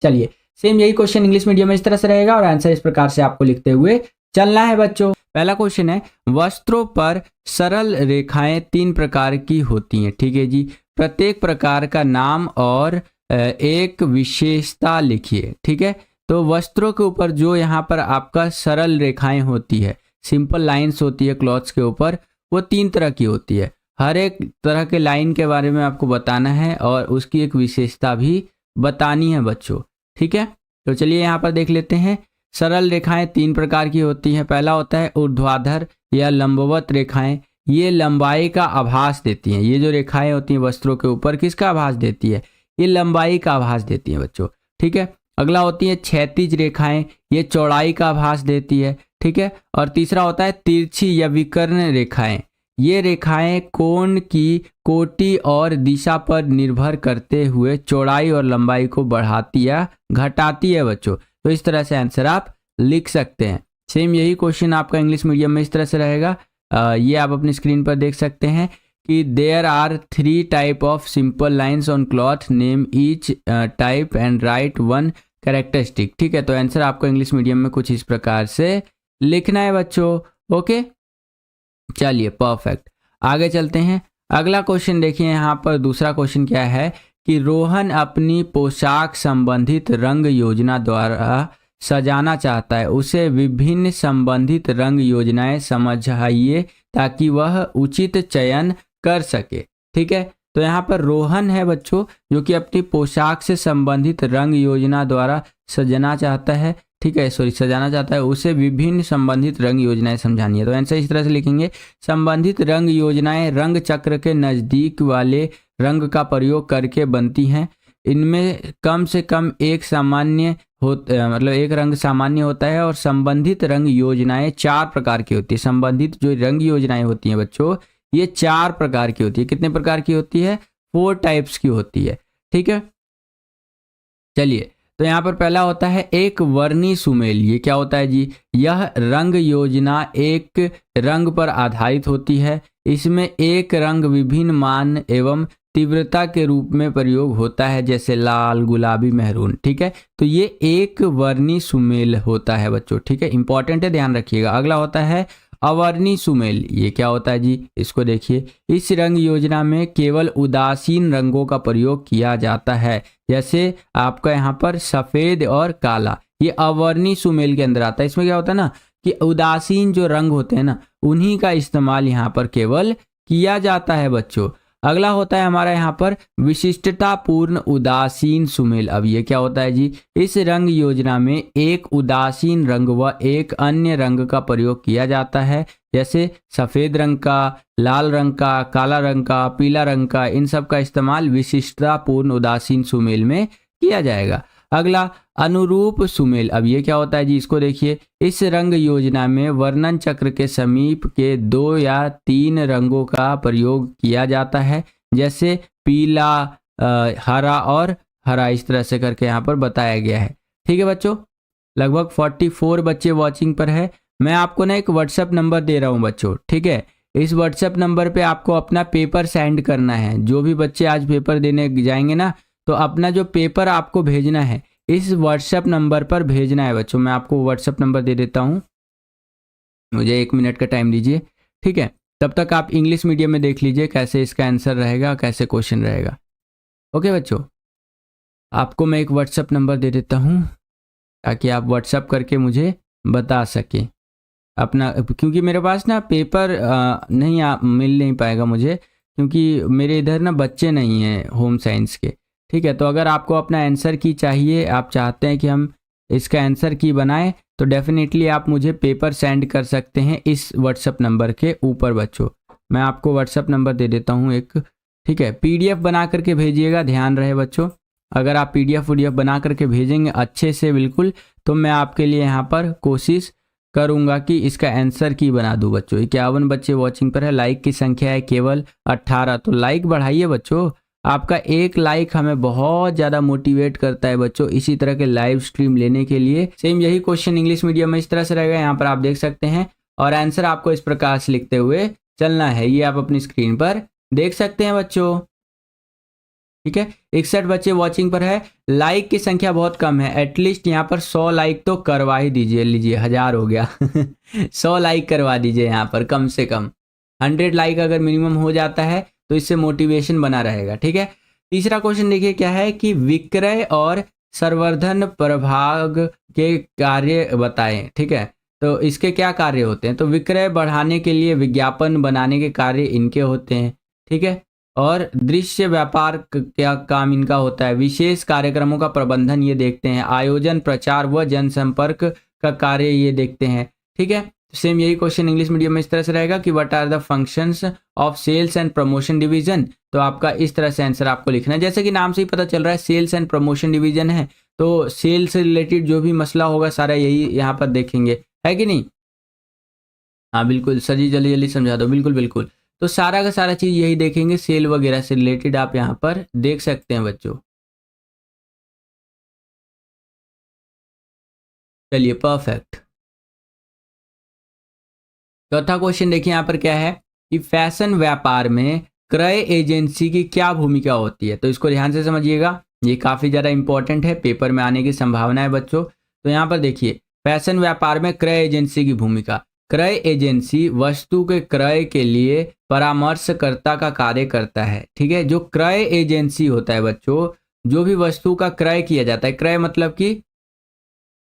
चलिए सेम यही क्वेश्चन इंग्लिश मीडियम में इस तरह से रहेगा और आंसर इस प्रकार से आपको लिखते हुए चलना है बच्चों। पहला क्वेश्चन है, वस्त्रों पर सरल रेखाएं 3 प्रकार की होती हैं, ठीक है जी। प्रत्येक प्रकार का नाम और एक विशेषता लिखिए, ठीक है। तो वस्त्रों के ऊपर जो यहाँ पर आपका सरल रेखाएं होती है, सिंपल लाइंस होती है क्लॉथ्स के ऊपर, वो 3 तरह की होती है। हर एक तरह के लाइन के बारे में आपको बताना है और उसकी एक विशेषता भी बतानी है बच्चों, ठीक है। तो चलिए यहाँ पर देख लेते हैं। सरल रेखाएं 3 प्रकार की होती हैं। पहला होता है ऊर्ध्वाधर या लंबवत रेखाएं, ये लंबाई का आभास देती हैं। ये जो रेखाएं होती हैं वस्त्रों के ऊपर किसका आभास देती है, ये लंबाई का आभास देती हैं बच्चों, ठीक है। अगला होती है क्षैतिज रेखाएं, ये चौड़ाई का आभास देती है, ठीक है। और तीसरा होता है तिरछी या विकर्ण रेखाएं, ये रेखाएं कोण की कोटि और दिशा पर निर्भर करते हुए चौड़ाई और लंबाई को बढ़ाती या घटाती है बच्चों। तो इस तरह से आंसर आप लिख सकते हैं। सेम यही क्वेश्चन आपका इंग्लिश मीडियम में इस तरह से रहेगा। ये आप अपनी स्क्रीन पर देख सकते हैं कि there are 3 type of simple lines on cloth, name each type and write 1 characteristic, ठीक है। तो आंसर आपको इंग्लिश मीडियम में कुछ इस प्रकार से लिखना है बच्चों, ओके। चलिए परफेक्ट, आगे चलते हैं। अगला क्वेश्चन देखिए, यहाँ पर दूसरा क्वेश्चन क्या है कि रोहन अपनी पोशाक संबंधित रंग योजना द्वारा सजाना चाहता है, उसे विभिन्न संबंधित रंग योजनाएं समझाइए ताकि वह उचित चयन कर सके, ठीक है। तो यहाँ पर रोहन है बच्चों जो कि अपनी पोशाक से संबंधित रंग योजना द्वारा सजाना चाहता है, ठीक है, सजाना चाहता है, उसे विभिन्न संबंधित रंग योजनाएं समझानी है। तो आंसर इस तरह से लिखेंगे, संबंधित रंग योजनाएं रंग चक्र के नज़दीक वाले रंग का प्रयोग करके बनती हैं। इनमें कम से कम एक सामान्य मतलब एक रंग सामान्य होता है और संबंधित रंग योजनाएं 4 प्रकार की होती है। संबंधित जो रंग योजनाएं होती हैं बच्चों, ये 4 प्रकार की होती है। कितने प्रकार की होती है, 4 टाइप्स की होती है, ठीक है। चलिए, तो यहाँ पर पहला होता है एक वर्णी सुमेल। ये क्या होता है जी, यह रंग योजना एक रंग पर आधारित होती है। इसमें एक रंग विभिन्न मान एवं तीव्रता के रूप में प्रयोग होता है, जैसे लाल, गुलाबी, मेहरून। ठीक है, तो ये एक वर्णी सुमेल होता है बच्चों। ठीक है, इंपॉर्टेंट है, ध्यान रखिएगा। अगला होता है अवर्णी सुमेल। ये क्या होता है जी, इसको देखिए। इस रंग योजना में केवल उदासीन रंगों का प्रयोग किया जाता है, जैसे आपका यहाँ पर सफेद और काला, ये अवर्णी सुमेल के अंदर आता है। इसमें क्या होता है ना कि उदासीन जो रंग होते हैं ना, उन्हीं का इस्तेमाल यहाँ पर केवल किया जाता है बच्चों। अगला होता है हमारा यहाँ पर विशिष्टतापूर्ण उदासीन सुमेल। अब ये क्या होता है जी, इस रंग योजना में एक उदासीन रंग व एक अन्य रंग का प्रयोग किया जाता है, जैसे सफेद रंग का, लाल रंग का, काला रंग का, पीला रंग का, इन सब का इस्तेमाल विशिष्टतापूर्ण उदासीन सुमेल में किया जाएगा। अगला अनुरूप सुमेल। अब ये क्या होता है जी, इसको देखिए। इस रंग योजना में वर्णन चक्र के समीप के 2 या 3 रंगों का प्रयोग किया जाता है, जैसे पीला, हरा और हरा, इस तरह से करके यहाँ पर बताया गया है। ठीक है बच्चों, लगभग 44 बच्चे वॉचिंग पर है। मैं आपको ना एक व्हाट्सएप नंबर दे रहा हूँ बच्चों। ठीक है, इस व्हाट्सएप नंबर पे आपको अपना पेपर सेंड करना है। जो भी बच्चे आज पेपर देने जाएंगे ना, तो अपना जो पेपर आपको भेजना है इस व्हाट्सएप नंबर पर भेजना है बच्चों। मैं आपको व्हाट्सएप नंबर दे देता हूँ, मुझे 1 मिनट का टाइम दीजिए। ठीक है, तब तक आप इंग्लिश मीडियम में देख लीजिए कैसे इसका आंसर रहेगा, कैसे क्वेश्चन रहेगा। ओके बच्चों, आपको मैं एक व्हाट्सएप नंबर दे देता हूँ ताकि आप व्हाट्सएप करके मुझे बता सकें अपना, क्योंकि मेरे पास ना पेपर नहीं मिल नहीं पाएगा मुझे, क्योंकि मेरे इधर ना बच्चे नहीं हैं होम साइंस के। ठीक है, तो अगर आपको अपना आंसर की चाहिए, आप चाहते हैं कि हम इसका आंसर की बनाएं, तो डेफिनेटली आप मुझे पेपर सेंड कर सकते हैं इस व्हाट्सएप नंबर के ऊपर बच्चों। मैं आपको व्हाट्सएप नंबर दे देता हूं एक। ठीक है, पीडीएफ बना करके भेजिएगा, ध्यान रहे बच्चों। अगर आप पीडीएफ बना करके भेजेंगे अच्छे से बिल्कुल, तो मैं आपके लिए यहाँ पर कोशिश करूँगा कि इसका आंसर की बना दूँ बच्चों। 51 बच्चे वॉचिंग पर है, लाइक की संख्या है केवल 18, तो लाइक बढ़ाइए बच्चों। आपका एक लाइक हमें बहुत ज़्यादा मोटिवेट करता है बच्चों, इसी तरह के लाइव स्ट्रीम लेने के लिए। सेम यही क्वेश्चन इंग्लिश मीडियम में इस तरह से रहेगा, यहाँ पर आप देख सकते हैं, और आंसर आपको इस प्रकार से लिखते हुए चलना है। ये आप अपनी स्क्रीन पर देख सकते हैं बच्चों। ठीक है, 61 बच्चे वॉचिंग पर है, लाइक की संख्या बहुत कम है। एटलीस्ट यहाँ पर 100 लाइक तो करवा ही दीजिए। लीजिए 1000 हो गया 100 लाइक करवा दीजिए यहाँ पर कम से कम। 100 लाइक अगर मिनिमम हो जाता है तो इससे मोटिवेशन बना रहेगा। ठीक है, तीसरा क्वेश्चन देखिए क्या है कि विक्रय और संवर्धन प्रभाग के कार्य बताएं। ठीक है, तो इसके क्या कार्य होते हैं, तो विक्रय बढ़ाने के लिए विज्ञापन बनाने के कार्य इनके होते हैं। ठीक है, और दृश्य व्यापार क्या काम इनका होता है, विशेष कार्यक्रमों का प्रबंधन ये देखते हैं, आयोजन, प्रचार व जनसंपर्क का कार्य ये देखते हैं। ठीक है, सेम यही क्वेश्चन इंग्लिश मीडियम में इस तरह से रहेगा कि what are the functions of sales and promotion division. तो आपका इस तरह से आंसर आपको लिखना है, जैसे कि नाम से ही पता चल रहा है सेल्स एंड प्रमोशन डिवीजन है, तो सेल्स से रिलेटेड जो भी मसला होगा सारा यही यहाँ पर देखेंगे, है कि नहीं। हाँ बिल्कुल सर जी, जल्दी जल्दी समझा दो। बिल्कुल बिल्कुल, तो सारा का सारा चीज यही देखेंगे, सेल वगैरह से रिलेटेड आप यहाँ पर देख सकते हैं बच्चों। चलिए परफेक्ट। चौथा क्वेश्चन देखिए यहाँ पर क्या है कि फैशन व्यापार में क्रय एजेंसी की क्या भूमिका होती है। तो इसको ध्यान से समझिएगा, ये काफी ज्यादा इंपॉर्टेंट है, पेपर में आने की संभावना है बच्चों। तो यहाँ पर देखिए फैशन व्यापार में क्रय एजेंसी की भूमिका। क्रय एजेंसी वस्तु के क्रय के लिए परामर्शकर्ता का कार्य करता है। ठीक है, जो क्रय एजेंसी होता है बच्चों, जो भी वस्तु का क्रय किया जाता है, क्रय मतलब कि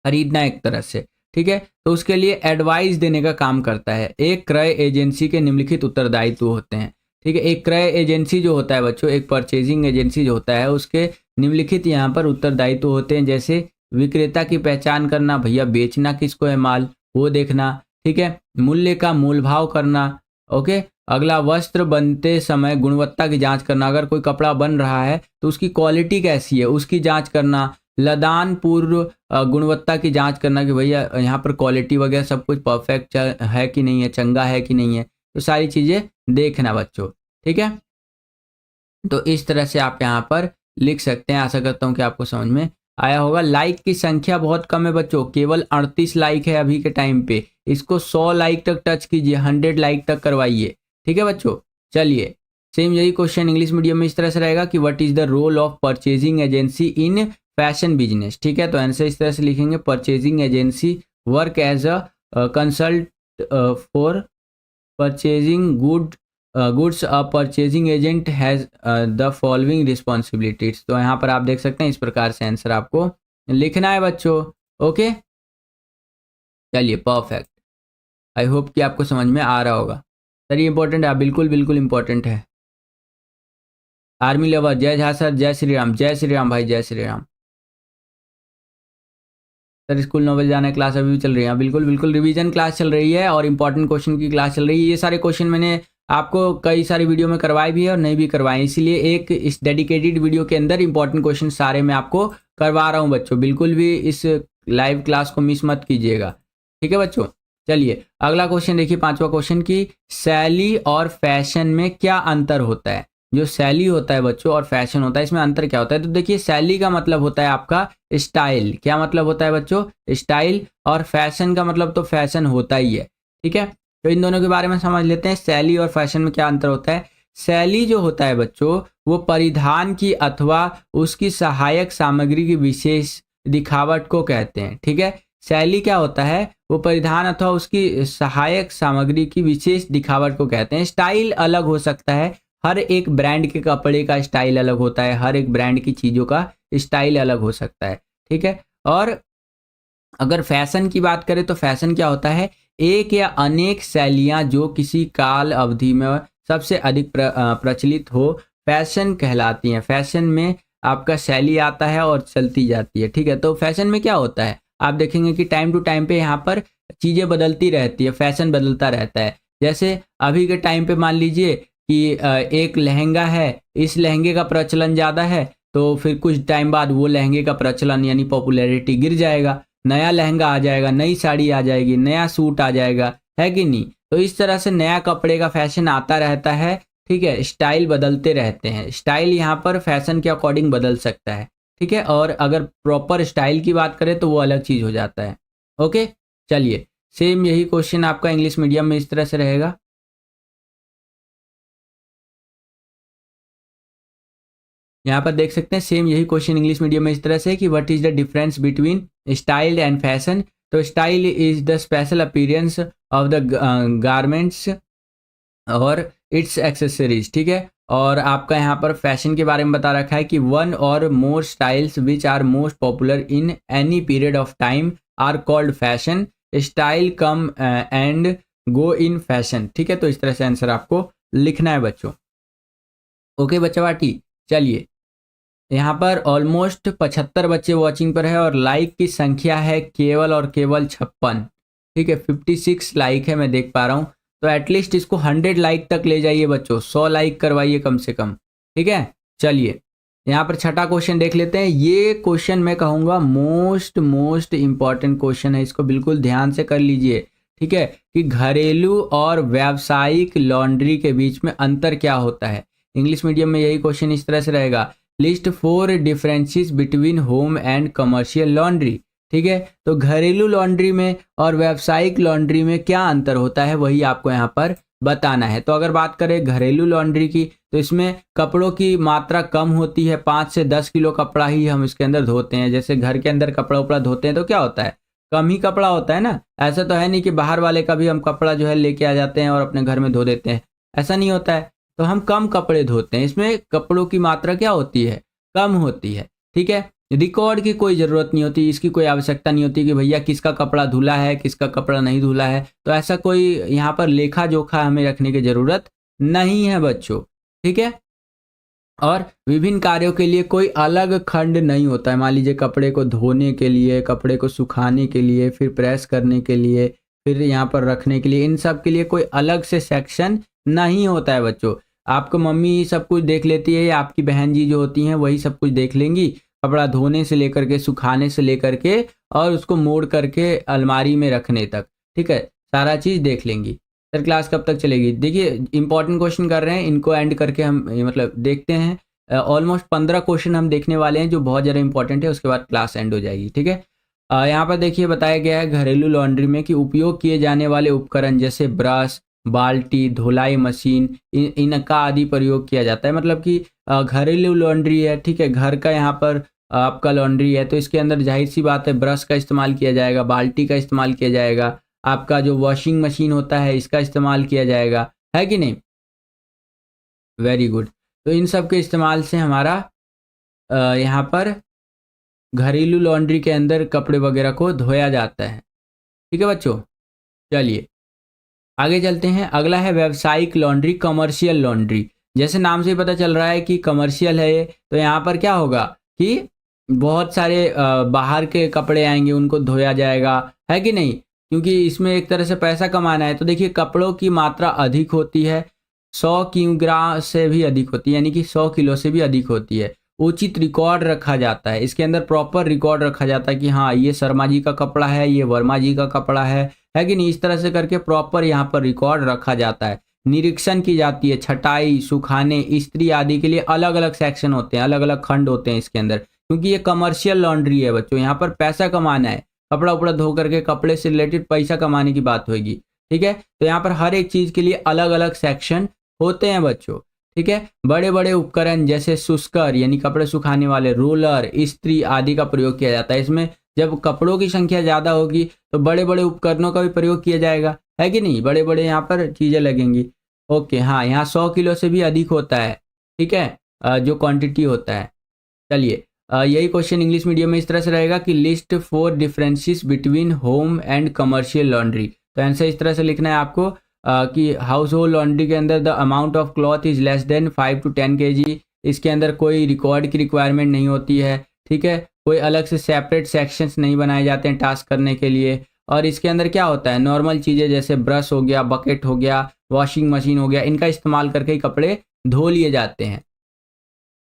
खरीदना एक तरह से। ठीक है, तो उसके लिए एडवाइस देने का काम करता है। एक क्रय एजेंसी के निम्नलिखित उत्तरदायित्व होते हैं। ठीक है, एक क्रय एजेंसी जो होता है बच्चों, एक परचेजिंग एजेंसी जो होता है, उसके निम्नलिखित यहाँ पर उत्तरदायित्व होते हैं, जैसे विक्रेता की पहचान करना, भैया बेचना किसको है माल वो देखना। ठीक है, मूल्य का मोल भाव करना। ओके, अगला वस्त्र बनते समय गुणवत्ता की जांच करना, अगर कोई कपड़ा बन रहा है तो उसकी क्वालिटी कैसी है उसकी जांच करना। लदान पूर्व गुणवत्ता की जांच करना कि भैया यहाँ पर क्वालिटी वगैरह सब कुछ परफेक्ट है कि नहीं है, चंगा है कि नहीं है, तो सारी चीज़ें देखना बच्चों। ठीक है, तो इस तरह से आप यहाँ पर लिख सकते हैं। आशा करता हूँ कि आपको समझ में आया होगा। लाइक की संख्या बहुत कम है बच्चों, केवल 38 लाइक है अभी के टाइम पे। इसको 100 लाइक तक टच कीजिए, 100 लाइक तक करवाइए। ठीक है बच्चों, चलिए सेम यही क्वेश्चन इंग्लिश मीडियम में इस तरह से रहेगा कि what is the role of purchasing agency in fashion business. ठीक है, तो आंसर इस तरह से लिखेंगे, purchasing agency work as a consult for purchasing goods. A purchasing agent has the following responsibilities. तो यहाँ पर आप देख सकते हैं इस प्रकार से आंसर आपको लिखना है बच्चों। ओके, चलिए परफेक्ट। आई होप कि आपको समझ में आ रहा होगा। सर ये इंपॉर्टेंट है, बिल्कुल बिल्कुल इंपॉर्टेंट है। आर्मी लवर जय झा सर, जय श्री राम, जय श्री राम भाई, जय श्री राम। सर स्कूल 9 बजे जाना है, क्लास अभी भी चल रही है। बिल्कुल बिल्कुल, रिवीजन क्लास चल रही है और इंपॉर्टेंट क्वेश्चन की क्लास चल रही है। ये सारे क्वेश्चन मैंने आपको कई सारी वीडियो में करवाए भी है और नहीं भी करवाए, इसीलिए एक इस डेडिकेटेड वीडियो के अंदर इंपॉर्टेंट क्वेश्चन सारे मैं आपको करवा रहा हूँ बच्चों। बिल्कुल भी इस लाइव क्लास को मिस मत कीजिएगा, ठीक है बच्चों। चलिए अगला क्वेश्चन देखिए, 5वां क्वेश्चन की शैली और फैशन में क्या अंतर होता है। जो शैली होता है बच्चों और फैशन होता है, इसमें अंतर क्या होता है। तो देखिए शैली का मतलब होता है आपका स्टाइल। क्या मतलब होता है बच्चों, स्टाइल। और फैशन का मतलब तो फैशन होता ही है, ठीक है। तो इन दोनों के बारे में समझ लेते हैं, शैली और फैशन में क्या अंतर होता है। शैली जो होता है बच्चों, वो परिधान की अथवा उसकी सहायक सामग्री की विशेष दिखावट को कहते हैं, ठीक है। शैली क्या होता है, वो परिधान अथवा उसकी सहायक सामग्री की विशेष दिखावट को कहते हैं। स्टाइल अलग हो सकता है, हर एक ब्रांड के कपड़े का स्टाइल अलग होता है, हर एक ब्रांड की चीज़ों का स्टाइल अलग हो सकता है, ठीक है। और अगर फैशन की बात करें तो फैशन क्या होता है, एक या अनेक शैलियाँ जो किसी काल अवधि में सबसे अधिक प्रचलित हो, फैशन कहलाती हैं। फैशन में आपका शैली आता है और चलती जाती है, ठीक है। तो फैशन में क्या होता है, आप देखेंगे कि टाइम टू टाइम पे यहाँ पर चीज़ें बदलती रहती है, फैशन बदलता रहता है। जैसे अभी के टाइम पे मान लीजिए कि एक लहंगा है, इस लहंगे का प्रचलन ज़्यादा है, तो फिर कुछ टाइम बाद वो लहंगे का प्रचलन यानी पॉपुलैरिटी गिर जाएगा, नया लहंगा आ जाएगा, नई साड़ी आ जाएगी, नया सूट आ जाएगा, है कि नहीं। तो इस तरह से नया कपड़े का फैशन आता रहता है, ठीक है। स्टाइल बदलते रहते हैं, स्टाइल यहाँ पर फैशन के अकॉर्डिंग बदल सकता है, ठीक है। और अगर प्रॉपर स्टाइल की बात करें तो वो अलग चीज़ हो जाता है। ओके, चलिए सेम यही क्वेश्चन आपका इंग्लिश मीडियम में इस तरह से रहेगा। यहाँ पर देख सकते हैं सेम यही क्वेश्चन इंग्लिश मीडियम में इस तरह से कि what is the difference between style and fashion. तो style is the special appearance of the garments और इट्स एक्सेसरीज, ठीक है। और आपका यहाँ पर फैशन के बारे में बता रखा है कि वन और more styles which are most popular in any period of time are called fashion. Style come and go in fashion, ठीक है। तो इस तरह से आंसर आपको लिखना है बच्चों। ओके बच्चा बाटी, चलिए यहाँ पर ऑलमोस्ट 75 बच्चे वॉचिंग पर है और लाइक की संख्या है केवल और केवल 56, ठीक है। 56 लाइक है मैं देख पा रहा हूँ। तो एटलीस्ट इसको 100 लाइक तक ले जाइए बच्चों, 100 लाइक करवाइए कम से कम, ठीक है। चलिए यहाँ पर छठा क्वेश्चन देख लेते हैं। ये क्वेश्चन मैं कहूँगा मोस्ट इंपॉर्टेंट क्वेश्चन है, इसको बिल्कुल ध्यान से कर लीजिए, ठीक है। कि घरेलू और व्यावसायिक लॉन्ड्री के बीच में अंतर क्या होता है। इंग्लिश मीडियम में यही क्वेश्चन इस तरह से रहेगा, list 4 differences between home and commercial laundry, ठीक है। तो घरेलू लॉन्ड्री में और व्यावसायिक लॉन्ड्री में क्या अंतर होता है वही आपको यहाँ पर बताना है। तो अगर बात करें घरेलू लॉन्ड्री की, तो इसमें कपड़ों की मात्रा कम होती है, 5 से 10 किलो कपड़ा ही हम इसके अंदर धोते हैं। जैसे घर के अंदर कपड़ा उपड़ा धोते हैं तो क्या होता है, कम ही कपड़ा होता है ना। ऐसा तो है नहीं कि बाहर वाले का भी हम कपड़ा जो है लेके आ जाते हैं और अपने घर में धो देते हैं, ऐसा नहीं होता है। तो हम कम कपड़े धोते हैं, इसमें कपड़ों की मात्रा क्या होती है, कम होती है, ठीक है। रिकॉर्ड की कोई ज़रूरत नहीं होती, इसकी कोई आवश्यकता नहीं होती कि भैया किसका कपड़ा धुला है किसका कपड़ा नहीं धुला है। तो ऐसा कोई यहाँ पर लेखा जोखा हमें रखने की ज़रूरत नहीं है बच्चों, ठीक है। और विभिन्न कार्यों के लिए कोई अलग खंड नहीं होता है। मान लीजिए कपड़े को धोने के लिए, कपड़े को सुखाने के लिए, फिर प्रेस करने के लिए, फिर यहाँ पर रखने के लिए, इन सब के लिए कोई अलग से सेक्शन नहीं होता है बच्चों। आपको मम्मी सब कुछ देख लेती है या आपकी बहन जी जो होती हैं वही सब कुछ देख लेंगी, कपड़ा धोने से लेकर के, सुखाने से लेकर के और उसको मोड़ करके अलमारी में रखने तक, ठीक है, सारा चीज़ देख लेंगी। सर क्लास कब तक चलेगी। देखिए इंपॉर्टेंट क्वेश्चन कर रहे हैं, इनको एंड करके हम मतलब देखते हैं। ऑलमोस्ट 15 क्वेश्चन हम देखने वाले हैं जो बहुत ज़्यादा इंपॉर्टेंट है, उसके बाद क्लास एंड हो जाएगी, ठीक है। यहाँ पर देखिए बताया गया है घरेलू लॉन्ड्री में कि उपयोग किए जाने वाले उपकरण जैसे ब्रश, बाल्टी, धुलाई मशीन इनका आदि प्रयोग किया जाता है। मतलब कि घरेलू लॉन्ड्री है, ठीक है, घर का यहाँ पर आपका लॉन्ड्री है, तो इसके अंदर जाहिर सी बात है ब्रश का इस्तेमाल किया जाएगा, बाल्टी का इस्तेमाल किया जाएगा, आपका जो वॉशिंग मशीन होता है इसका इस्तेमाल किया जाएगा, है कि नहीं? Very good. तो इन सब के इस्तेमाल से हमारा यहाँ पर घरेलू लॉन्ड्री के अंदर कपड़े वगैरह को धोया जाता है। ठीक है बच्चों, चलिए आगे चलते हैं। अगला है व्यावसायिक लॉन्ड्री, कमर्शियल लॉन्ड्री। जैसे नाम से ही पता चल रहा है कि कमर्शियल है ये, तो यहाँ पर क्या होगा कि बहुत सारे बाहर के कपड़े आएंगे, उनको धोया जाएगा, है कि नहीं? क्योंकि इसमें एक तरह से पैसा कमाना है। तो देखिए कपड़ों की मात्रा अधिक होती है, 100 किलोग्राम से भी अधिक होती है, यानी कि 100 किलो से भी अधिक होती है। उचित रिकॉर्ड रखा जाता है, इसके अंदर प्रॉपर रिकॉर्ड रखा जाता है कि हाँ ये शर्मा जी का कपड़ा है, ये वर्मा जी का कपड़ा है कि नहीं? इस तरह से करके प्रॉपर यहाँ पर रिकॉर्ड रखा जाता है। निरीक्षण की जाती है, छटाई, सुखाने, इस्त्री आदि के लिए अलग अलग सेक्शन होते हैं, अलग अलग खंड होते हैं इसके अंदर, क्योंकि ये कमर्शियल लॉन्ड्री है बच्चों, यहाँ पर पैसा कमाना है। कपड़ा उपड़ा धो करके कपड़े से रिलेटेड पैसा कमाने की बात होगी, ठीक है? तो यहाँ पर हर एक चीज के लिए अलग अलग सेक्शन होते हैं बच्चों, ठीक है? बड़े बड़े उपकरण जैसे शुष्कर यानी कपड़े सुखाने वाले, रोलर, इस्त्री आदि का प्रयोग किया जाता है। इसमें जब कपड़ों की संख्या ज़्यादा होगी तो बड़े बड़े उपकरणों का भी प्रयोग किया जाएगा, है कि नहीं? बड़े बड़े यहाँ पर चीज़ें लगेंगी। ओके, हाँ, यहाँ 100 किलो से भी अधिक होता है, ठीक है, जो क्वांटिटी होता है। चलिए यही क्वेश्चन इंग्लिश मीडियम में इस तरह से रहेगा कि list 4 differences between home and commercial laundry. तो आंसर इस तरह से लिखना है आपको कि हाउस होल्ड लॉन्ड्री के अंदर the amount of cloth is less than 5 to 10 kg। इसके अंदर कोई रिकॉर्ड की रिक्वायरमेंट नहीं होती है, ठीक है? कोई अलग से सेपरेट सेक्शंस नहीं बनाए जाते हैं टास्क करने के लिए। और इसके अंदर क्या होता है, नॉर्मल चीज़ें जैसे ब्रश हो गया, बकेट हो गया, वॉशिंग मशीन हो गया, इनका इस्तेमाल करके ही कपड़े धो लिए जाते हैं।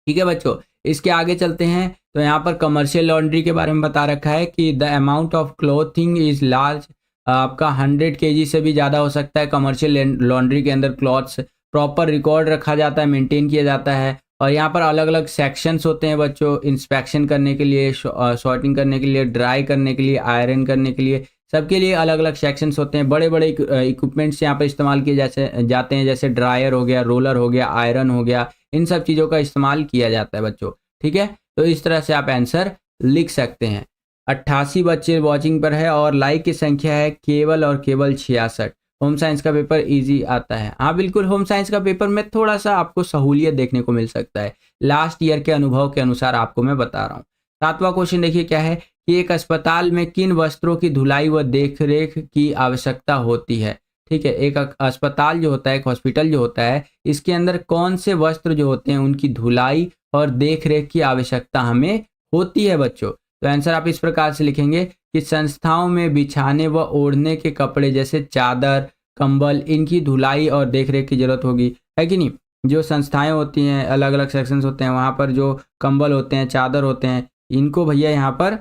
ठीक है बच्चों, इसके आगे चलते हैं। तो यहाँ पर कमर्शियल लॉन्ड्री के बारे में बता रखा है कि the amount of clothing is large. आपका 100 kg से भी ज़्यादा हो सकता है। कमर्शियल लॉन्ड्री के अंदर क्लॉथ्स प्रॉपर रिकॉर्ड रखा जाता है, मेंटेन किया जाता है। और यहाँ पर अलग अलग सेक्शंस होते हैं बच्चों, इंस्पेक्शन करने के लिए, सॉर्टिंग करने के लिए, ड्राई करने के लिए, आयरन करने के लिए, सबके लिए अलग अलग सेक्शंस होते हैं। बड़े बड़े इक्विपमेंट्स यहाँ पर इस्तेमाल किए जाते हैं, जैसे ड्रायर हो गया, रोलर हो गया, आयरन हो गया, इन सब चीज़ों का इस्तेमाल किया जाता है बच्चों, ठीक है? तो इस तरह से आप आंसर लिख सकते हैं। 88 बच्चे वॉचिंग पर है और लाइक की संख्या है केवल और केवल 66। होम साइंस का पेपर इजी आता है। हाँ बिल्कुल, होम साइंस का पेपर में थोड़ा सा आपको सहूलियत देखने को मिल सकता है, लास्ट ईयर के अनुभव के अनुसार आपको मैं बता रहा हूँ। 7वां क्वेश्चन देखिए क्या है कि एक अस्पताल में किन वस्त्रों की धुलाई व देखरेख की आवश्यकता होती है। ठीक है, एक अस्पताल जो होता है, एक हॉस्पिटल जो होता है, इसके अंदर कौन से वस्त्र जो होते हैं उनकी धुलाई और देखरेख की आवश्यकता हमें होती है बच्चों। तो आंसर आप इस प्रकार से लिखेंगे कि संस्थाओं में बिछाने व ओढ़ने के कपड़े जैसे चादर, कंबल, इनकी धुलाई और देखरेख की जरूरत होगी, है कि नहीं? जो संस्थाएं होती हैं, अलग अलग सेक्शंस होते हैं, वहाँ पर जो कंबल होते हैं, चादर होते हैं, इनको भैया यहाँ पर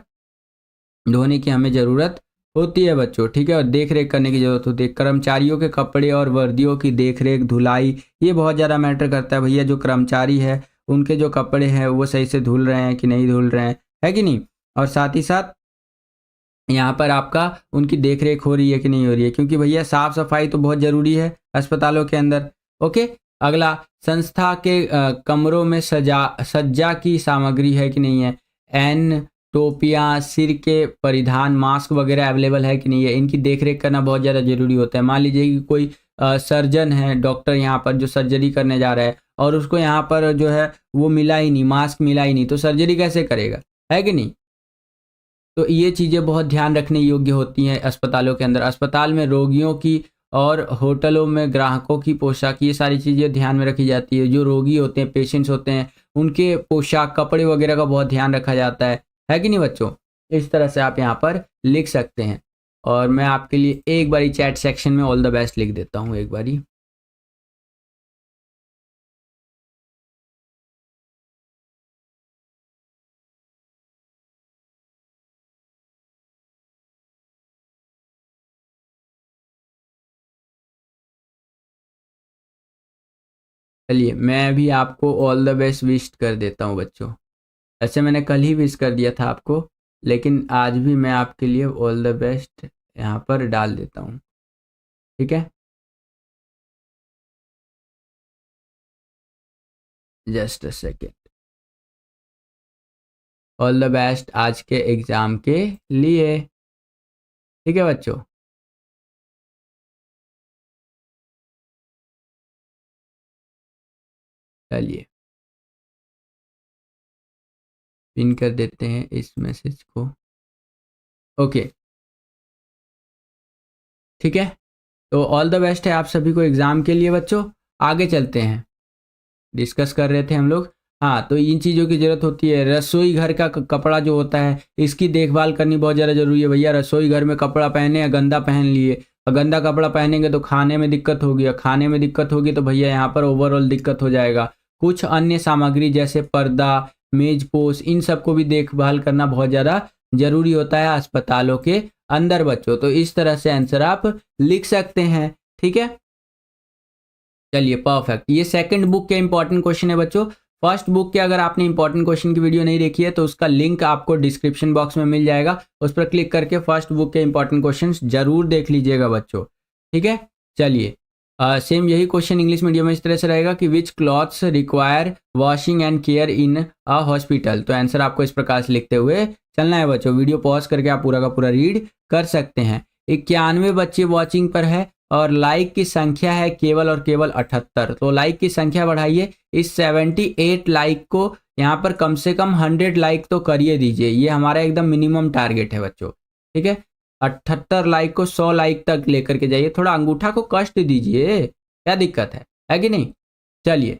धोने की हमें ज़रूरत होती है बच्चों, ठीक है? और देख रेख करने की ज़रूरत होती है। कर्मचारियों के कपड़े और वर्दियों की देख रेख, धुलाई, ये बहुत ज़्यादा मैटर करता है भैया। जो कर्मचारी है उनके जो कपड़े हैं वो सही से धुल रहे हैं कि नहीं धुल रहे हैं, है कि नहीं? और साथ ही साथ यहाँ पर आपका उनकी देख रेख हो रही है कि नहीं हो रही है, क्योंकि भैया साफ सफाई तो बहुत ज़रूरी है अस्पतालों के अंदर। ओके, अगला, संस्था के कमरों में सज्जा की सामग्री है कि नहीं है। एन टोपियाँ, सिर के परिधान, मास्क वगैरह अवेलेबल है कि नहीं है, इनकी देखरेख करना बहुत ज़्यादा जरूरी होता है। मान लीजिए कि कोई सर्जन है, डॉक्टर यहाँ पर जो सर्जरी करने जा रहा है और उसको यहाँ पर जो है वो मिला ही नहीं, मास्क मिला ही नहीं, तो सर्जरी कैसे करेगा, है कि नहीं? तो ये चीज़ें बहुत ध्यान रखने योग्य होती हैं अस्पतालों के अंदर। अस्पताल में रोगियों की और होटलों में ग्राहकों की पोशाक, ये सारी चीज़ें ध्यान में रखी जाती है। जो रोगी होते हैं, पेशेंट्स होते हैं, उनके पोशाक, कपड़े वगैरह का बहुत ध्यान रखा जाता है कि नहीं बच्चों? इस तरह से आप यहाँ पर लिख सकते हैं। और मैं आपके लिए एक बारी चैट सेक्शन में ऑल द बेस्ट लिख देता हूँ एक बारी। चलिए मैं भी आपको ऑल द बेस्ट विश कर देता हूँ बच्चों। ऐसे मैंने कल ही विश कर दिया था आपको, लेकिन आज भी मैं आपके लिए ऑल द बेस्ट यहाँ पर डाल देता हूँ, ठीक है? Just a second. All the best आज के एग्जाम के लिए। ठीक है बच्चों, चलिए पिन कर देते हैं इस मैसेज को। ओके ठीक है, तो ऑल द बेस्ट है आप सभी को एग्जाम के लिए बच्चों। आगे चलते हैं, डिस्कस कर रहे थे हम लोग। हाँ, तो इन चीज़ों की ज़रूरत होती है। रसोई घर का कपड़ा जो होता है इसकी देखभाल करनी बहुत ज़्यादा ज़रूरी है भैया। रसोई घर में कपड़ा पहने या गंदा पहन लिए, और गंदा कपड़ा पहनेंगे तो खाने में दिक्कत होगी, और खाने में दिक्कत होगी तो भैया यहाँ पर ओवरऑल दिक्कत हो जाएगा। कुछ अन्य सामग्री जैसे पर्दा, मेज पोश, इन सबको भी देखभाल करना बहुत ज़्यादा ज़रूरी होता है अस्पतालों के अंदर बच्चों। तो इस तरह से आंसर आप लिख सकते हैं। ठीक है, चलिए परफेक्ट। ये सेकंड बुक के इंपॉर्टेंट क्वेश्चन है बच्चों। फर्स्ट बुक के अगर आपने इंपॉर्टेंट क्वेश्चन की वीडियो नहीं देखी है तो उसका लिंक आपको डिस्क्रिप्शन बॉक्स में मिल जाएगा, उस पर क्लिक करके फर्स्ट बुक के इंपॉर्टेंट क्वेश्चन जरूर देख लीजिएगा बच्चों। ठीक है, चलिए सेम यही क्वेश्चन इंग्लिश मीडियम में इस तरह से रहेगा कि which clothes require washing and care in a hospital. तो आंसर आपको इस प्रकार से लिखते हुए चलना है बच्चों। वीडियो पॉज करके आप पूरा का पूरा रीड कर सकते हैं। 91 बच्चे वॉचिंग पर है और लाइक की संख्या है केवल और केवल 78। तो लाइक की संख्या बढ़ाइए, इस 78 लाइक को यहाँ पर कम से कम 100 लाइक तो करिए दीजिए। ये हमारा एकदम मिनिमम टारगेट है बच्चों। ठीक है, 78 लाइक को 100 लाइक तक लेकर के जाइए। थोड़ा अंगूठा को कष्ट दीजिए, क्या दिक्कत है कि नहीं। चलिए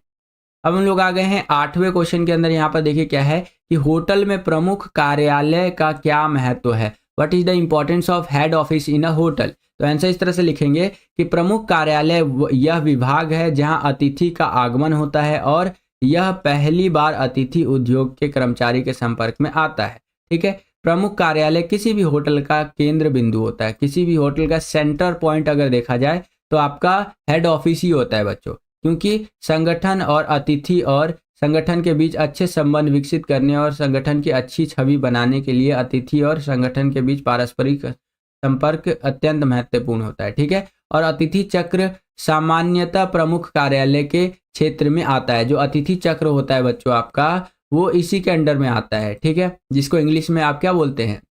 अब हम लोग आ गए हैं 8वें क्वेश्चन के अंदर। यहाँ पर देखिए क्या है कि होटल में प्रमुख कार्यालय का क्या महत्व है। What is the importance of head office in a hotel. तो आंसर इस तरह से लिखेंगे कि प्रमुख कार्यालय यह विभाग है जहां अतिथि का आगमन होता है और यह पहली बार अतिथि उद्योग के कर्मचारी के संपर्क में आता है। ठीक है, प्रमुख कार्यालय किसी भी होटल का केंद्र बिंदु होता है। किसी भी होटल का सेंटर पॉइंट अगर देखा जाए तो आपका हेड ऑफिस ही होता है बच्चों, क्योंकि संगठन और अतिथि और संगठन के बीच अच्छे संबंध विकसित करने और संगठन की अच्छी छवि बनाने के लिए अतिथि और संगठन के बीच पारस्परिक संपर्क अत्यंत महत्वपूर्ण होता है। ठीक है, और अतिथि चक्र सामान्यतः प्रमुख कार्यालय के क्षेत्र में आता है। जो अतिथि चक्र होता है बच्चों आपका, वो इसी के अंडर में आता है। ठीक है, जिसको इंग्लिश में आप क्या बोलते हैं,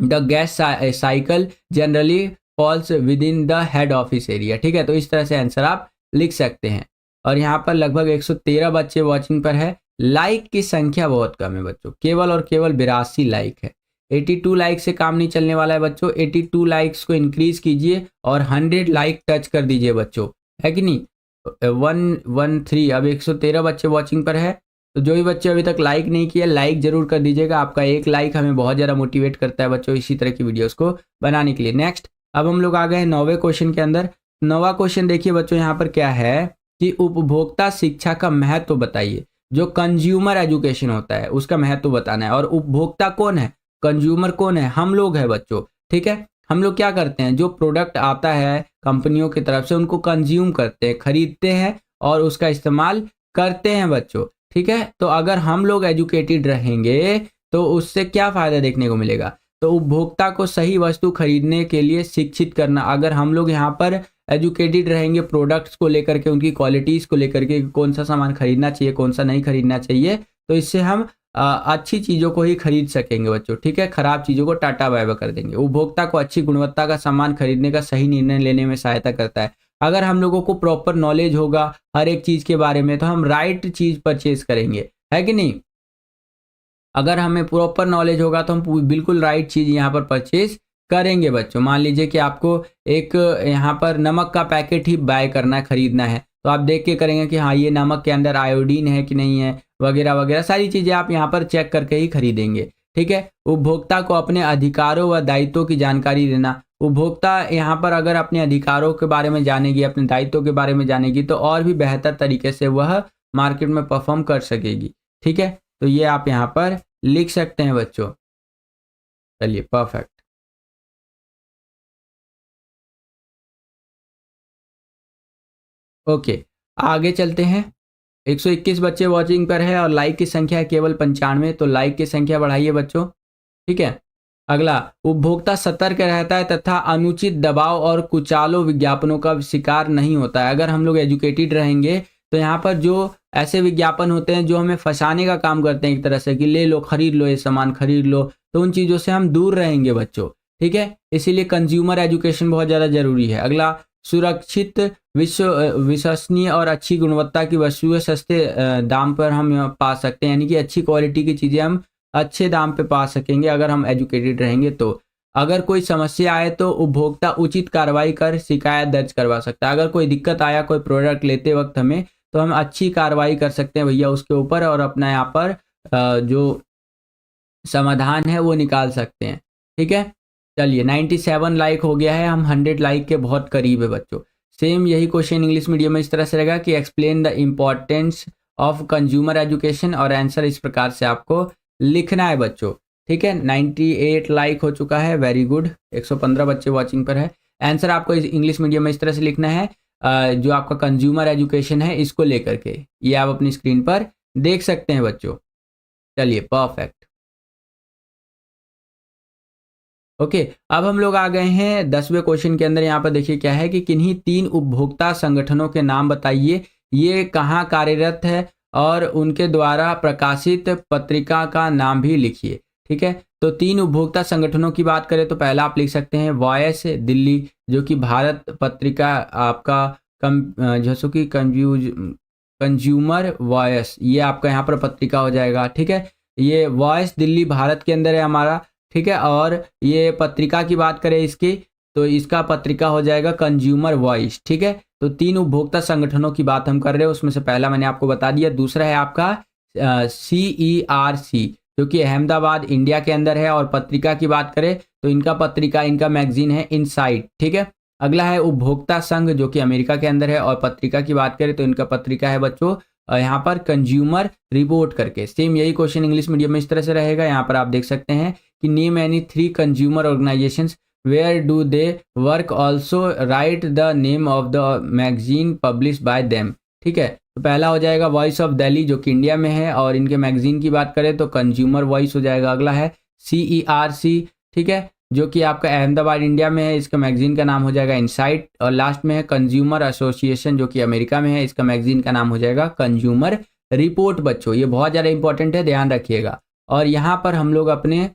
the guest cycle generally falls within the head office area. ठीक है, तो इस तरह से आंसर आप लिख सकते हैं। और यहाँ पर लगभग 113 बच्चे वॉचिंग पर है। लाइक की संख्या बहुत कम है बच्चों, केवल और केवल 82 लाइक है। 82 लाइक से काम नहीं चलने वाला है बच्चों। 82 लाइक्स को इंक्रीज कीजिए और 100 लाइक टच कर दीजिए बच्चों, है कि नहीं। 113, अब 113 बच्चे वॉचिंग पर है। तो जो भी बच्चे अभी तक लाइक नहीं किए, लाइक जरूर कर दीजिएगा। आपका एक लाइक हमें बहुत ज़्यादा मोटिवेट करता है बच्चों इसी तरह की वीडियोस को बनाने के लिए। नेक्स्ट, अब हम लोग आ गए हैं 9वें क्वेश्चन के अंदर। 9वां क्वेश्चन देखिए बच्चों, यहाँ पर क्या है कि उपभोक्ता शिक्षा का महत्व बताइए। जो कंज्यूमर एजुकेशन होता है उसका महत्व बताना है। और उपभोक्ता कौन है, कंज्यूमर कौन है, हम लोग है बच्चों। ठीक है, हम लोग क्या करते हैं, जो प्रोडक्ट आता है कंपनियों की तरफ से उनको कंज्यूम करते हैं, खरीदते हैं और उसका इस्तेमाल करते हैं बच्चों। ठीक है, तो अगर हम लोग एजुकेटेड रहेंगे तो उससे क्या फायदा देखने को मिलेगा। तो उपभोक्ता को सही वस्तु खरीदने के लिए शिक्षित करना। अगर हम लोग यहाँ पर एजुकेटेड रहेंगे प्रोडक्ट्स को लेकर के, उनकी क्वालिटीज़ को लेकर के, कौन सा सामान खरीदना चाहिए कौन सा नहीं खरीदना चाहिए, तो इससे हम अच्छी चीज़ों को ही खरीद सकेंगे बच्चों। ठीक है, खराब चीज़ों को टाटा बाय बाय कर देंगे। उपभोक्ता को अच्छी गुणवत्ता का सामान खरीदने का सही निर्णय लेने में सहायता करता है। अगर हम लोगों को प्रॉपर नॉलेज होगा हर एक चीज़ के बारे में तो हम राइट चीज़ परचेज करेंगे, है कि नहीं। अगर हमें प्रॉपर नॉलेज होगा तो हम बिल्कुल राइट चीज़ यहाँ पर परचेज करेंगे बच्चों। मान लीजिए कि आपको एक यहाँ पर नमक का पैकेट ही बाय करना है, खरीदना है, तो आप देख के करेंगे कि हाँ ये नमक के अंदर आयोडीन है कि नहीं है, वगैरह वगैरह सारी चीज़ें आप यहाँ पर चेक करके ही खरीदेंगे। ठीक है, उपभोक्ता को अपने अधिकारों व दायित्वों की जानकारी देना। उपभोक्ता यहाँ पर अगर अपने अधिकारों के बारे में जानेगी, अपने दायित्वों के बारे में जानेगी तो और भी बेहतर तरीके से वह मार्केट में परफॉर्म कर सकेगी। ठीक है, तो ये आप यहाँ पर लिख सकते हैं बच्चों। चलिए परफेक्ट। ओके, आगे चलते हैं। 121 बच्चे वॉचिंग पर है और लाइक की संख्या है केवल 95। तो लाइक की संख्या बढ़ाइए बच्चों। ठीक है, अगला, उपभोक्ता सतर्क रहता है तथा अनुचित दबाव और कुचालो विज्ञापनों का शिकार नहीं होता है। अगर हम लोग एजुकेटेड रहेंगे तो यहाँ पर जो ऐसे विज्ञापन होते हैं जो हमें फंसाने का काम करते हैं एक तरह से, कि ले लो, खरीद लो, ये सामान खरीद लो। तो उन चीज़ों से हम दूर रहेंगे बच्चों, ठीक है। इसीलिए कंज्यूमर एजुकेशन बहुत ज़्यादा ज़रूरी है। अगला, सुरक्षित, विश्वसनीय और अच्छी गुणवत्ता की वस्तुएं सस्ते दाम पर हम पा सकते हैं, यानी कि अच्छी क्वालिटी की चीज़ें हम अच्छे दाम पे पा सकेंगे अगर हम एजुकेटेड रहेंगे तो। अगर कोई समस्या आए तो उपभोक्ता उचित कार्रवाई कर शिकायत दर्ज करवा सकता है। अगर कोई दिक्कत आया कोई प्रोडक्ट लेते वक्त हमें, तो हम अच्छी कार्रवाई कर सकते हैं भैया उसके ऊपर, और अपना यहाँ पर जो समाधान है वो निकाल सकते हैं, ठीक है। चलिए 97 लाइक हो गया है, हम 100 लाइक के बहुत करीब है बच्चों। सेम यही क्वेश्चन इंग्लिश मीडियम में इस तरह से रहेगा कि explain the importance of consumer education, और आंसर इस प्रकार से आपको लिखना है बच्चों, ठीक है। 98 लाइक हो चुका है, वेरी गुड। 115 बच्चे वॉचिंग पर है। आंसर आपको इंग्लिश मीडियम में इस तरह से लिखना है, जो आपका कंज्यूमर एजुकेशन है इसको लेकर के, ये आप अपनी स्क्रीन पर देख सकते हैं बच्चों। चलिए परफेक्ट। ओके, अब हम लोग आ गए हैं 10वें क्वेश्चन के अंदर। यहाँ पर देखिए क्या है कि किन्हीं 3 उपभोक्ता संगठनों के नाम बताइए, ये कहाँ कार्यरत है, और उनके द्वारा प्रकाशित पत्रिका का नाम भी लिखिए, ठीक है। तो 3 उपभोक्ता संगठनों की बात करें तो पहला आप लिख सकते हैं वॉयस दिल्ली, जो कि भारत पत्रिका आपका जैसो कि कंज्यूमर वॉयस, ये आपका यहाँ पर पत्रिका हो जाएगा, ठीक है। ये वॉयस दिल्ली भारत के अंदर है हमारा, ठीक है। और ये पत्रिका की बात करें इसकी, तो इसका पत्रिका हो जाएगा कंज्यूमर वॉइस, ठीक है। तो 3 उपभोक्ता संगठनों की बात हम कर रहे हैं, उसमें से पहला मैंने आपको बता दिया। दूसरा है आपका CERC, जो कि अहमदाबाद इंडिया के अंदर है, और पत्रिका की बात करें तो इनका पत्रिका, इनका मैगजीन है इनसाइट, ठीक है। अगला है उपभोक्ता संघ, जो कि अमेरिका के अंदर है, और पत्रिका की बात करें तो इनका पत्रिका है बच्चों यहाँ पर कंज्यूमर रिपोर्ट करके। सेम यही क्वेश्चन इंग्लिश मीडियम में इस तरह से रहेगा। यहाँ पर आप देख सकते हैं कि name any 3 consumer organisations, where do they work, also write the name of the magazine publish by them, ठीक है। तो पहला हो जाएगा वॉइस ऑफ दिल्ली, जो कि इंडिया में है, और इनके मैगजीन की बात करें तो कंज्यूमर वॉइस हो जाएगा। अगला है CERC, ठीक है, जो कि आपका अहमदाबाद इंडिया में है, इसका मैगजीन का नाम हो जाएगा इनसाइट। और लास्ट में है कंज्यूमर एसोसिएशन, जो कि अमेरिका में है, इसका मैगजीन का नाम हो जाएगा कंज्यूमर रिपोर्ट। बच्चों ये बहुत ज़्यादा इंपॉर्टेंट है, ध्यान रखिएगा। और यहाँ पर हम लोग अपने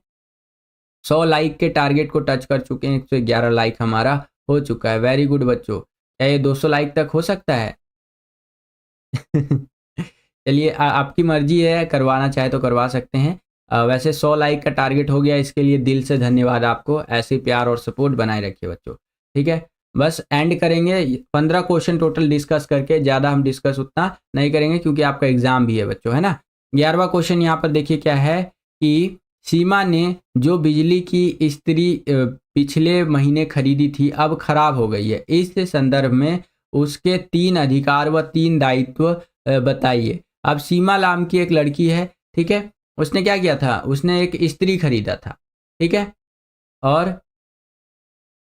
100 लाइक के टारगेट को टच कर चुके हैं। 111 लाइक हमारा हो चुका है, वेरी गुड बच्चों। क्या ये 200 लाइक तक हो सकता है? चलिए आपकी मर्जी है, करवाना चाहे तो करवा सकते हैं। वैसे 100 लाइक का टारगेट हो गया, इसके लिए दिल से धन्यवाद आपको। ऐसे प्यार और सपोर्ट बनाए रखिए बच्चों, ठीक है। बस एंड करेंगे 15 क्वेश्चन टोटल डिस्कस करके, ज़्यादा हम डिस्कस उतना नहीं करेंगे क्योंकि आपका एग्जाम भी है बच्चों, है ना। 11वां क्वेश्चन यहाँ पर देखिए क्या है कि सीमा ने जो बिजली की इस्त्री पिछले महीने खरीदी थी अब खराब हो गई है, इस संदर्भ में उसके 3 अधिकार व 3 दायित्व बताइए। अब सीमा नाम की एक लड़की है, ठीक है। उसने क्या किया था, उसने एक इस्त्री खरीदा था, ठीक है। और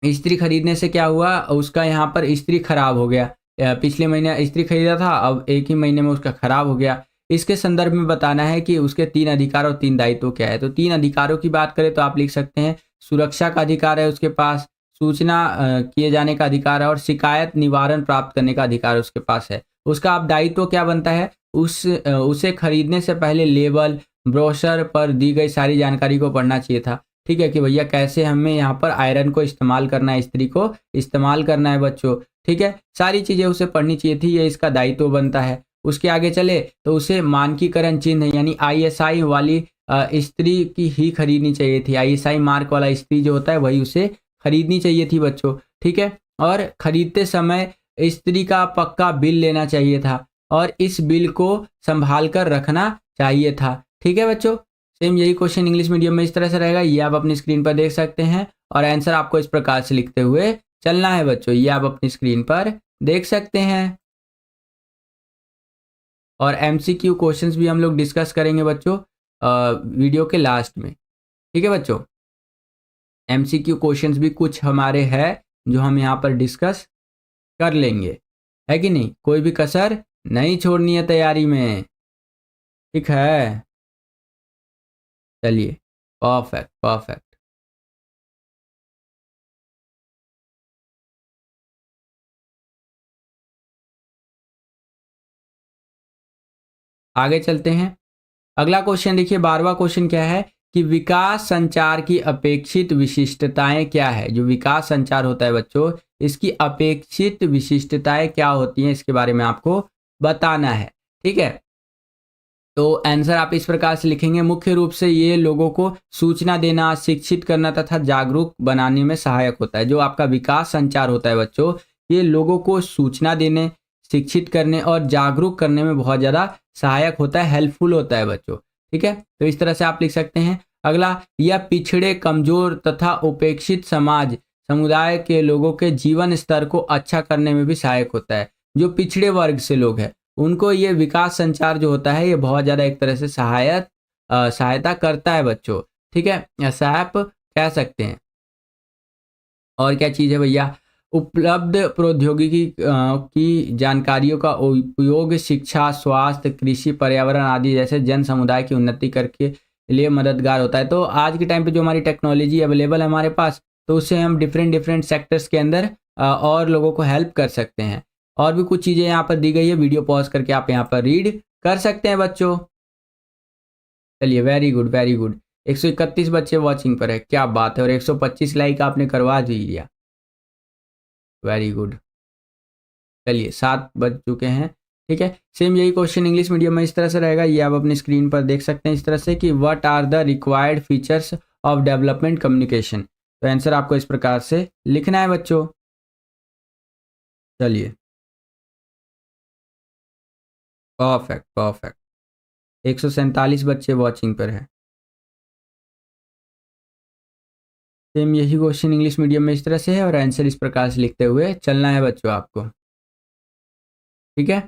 इस्त्री खरीदने से क्या हुआ, उसका यहाँ पर इस्त्री खराब हो गया। पिछले महीने इस्त्री खरीदा था, अब एक ही महीने में उसका खराब हो गया। इसके संदर्भ में बताना है कि उसके 3 अधिकार और 3 दायित्व क्या है। तो 3 अधिकारों की बात करें तो आप लिख सकते हैं सुरक्षा का अधिकार है उसके पास, सूचना किए जाने का अधिकार है, और शिकायत निवारण प्राप्त करने का अधिकार उसके पास है। उसका अब दायित्व क्या बनता है, उसे खरीदने से पहले लेबल, ब्रोशर पर दी गई सारी जानकारी को पढ़ना चाहिए था, ठीक है। कि भैया कैसे हमें यहाँ पर आयरन को इस्तेमाल करना है, इस्त्री को इस्तेमाल करना है बच्चों, ठीक है। सारी चीज़ें उसे पढ़नी चाहिए थी, ये इसका दायित्व बनता है। उसके आगे चले तो उसे मानकीकरण चिन्ह यानी ISI वाली इस्त्री की ही खरीदनी चाहिए थी। ISI मार्क वाला इस्त्री जो होता है वही उसे खरीदनी चाहिए थी बच्चों, ठीक है। और खरीदते समय इस्त्री का पक्का बिल लेना चाहिए था, और इस बिल को संभाल कर रखना चाहिए था, ठीक है बच्चों। सेम यही क्वेश्चन इंग्लिश मीडियम में इस तरह से रहेगा, ये आप अपनी स्क्रीन पर देख सकते हैं। और आंसर आपको इस प्रकार से लिखते हुए चलना है बच्चों, ये आप अपनी स्क्रीन पर देख सकते हैं। और MCQ क्वेश्चंस भी हम लोग डिस्कस करेंगे बच्चों वीडियो के लास्ट में, ठीक है बच्चों। MCQ क्वेश्चंस भी कुछ हमारे हैं जो हम यहाँ पर डिस्कस कर लेंगे, है कि नहीं, कोई भी कसर नहीं छोड़नी है तैयारी में, ठीक है। चलिए परफेक्ट परफेक्ट। आगे चलते हैं। अगला क्वेश्चन देखिए, 12वां क्वेश्चन क्या है कि विकास संचार की अपेक्षित विशिष्टताएं क्या है। जो विकास संचार होता है बच्चों, इसकी अपेक्षित विशिष्टताएं क्या होती हैं, इसके बारे में आपको बताना है। ठीक है, तो आंसर आप इस प्रकार से लिखेंगे, मुख्य रूप से ये लोगों को सूचना देना, शिक्षित करना तथा जागरूक बनाने में सहायक होता है। जो आपका विकास संचार होता है बच्चों, ये लोगों को सूचना देने, शिक्षित करने और जागरूक करने में बहुत ज़्यादा सहायक होता है, हेल्पफुल होता है बच्चों। ठीक है, तो इस तरह से आप लिख सकते हैं। अगला, यह पिछड़े, कमजोर तथा उपेक्षित समाज समुदाय के लोगों के जीवन स्तर को अच्छा करने में भी सहायक होता है। जो पिछड़े वर्ग से लोग हैं, उनको ये विकास संचार जो होता है, ये बहुत ज़्यादा एक तरह से सहायता करता है बच्चों। ठीक है, ऐसा आप कह सकते हैं। और क्या चीज़ है भैया, उपलब्ध प्रौद्योगिकी की जानकारियों का उपयोग शिक्षा, स्वास्थ्य, कृषि, पर्यावरण आदि जैसे जन समुदाय की उन्नति करके लिए मददगार होता है। तो आज के टाइम पे जो हमारी टेक्नोलॉजी अवेलेबल है हमारे पास, तो उससे हम डिफरेंट डिफरेंट सेक्टर्स के अंदर और लोगों को हेल्प कर सकते हैं। और भी कुछ चीज़ें यहाँ पर दी गई है, वीडियो पॉज करके आप यहाँ पर रीड कर सकते हैं बच्चों। चलिए, वेरी गुड वेरी गुड। 131 बच्चे वॉचिंग पर है, क्या बात है। और 125 लाइक आपने करवा दिया, वेरी गुड। चलिए, 7 बज चुके हैं। ठीक है, सेम यही क्वेश्चन इंग्लिश मीडियम में इस तरह से रहेगा, ये आप अपनी स्क्रीन पर देख सकते हैं इस तरह से कि what are the required features of development communication. तो आंसर आपको इस प्रकार से लिखना है बच्चों। चलिए, परफेक्ट परफेक्ट। 147 बच्चे वॉचिंग पर है। सेम यही क्वेश्चन इंग्लिश मीडियम में इस तरह से है और आंसर इस प्रकार से लिखते हुए चलना है बच्चों आपको। ठीक है,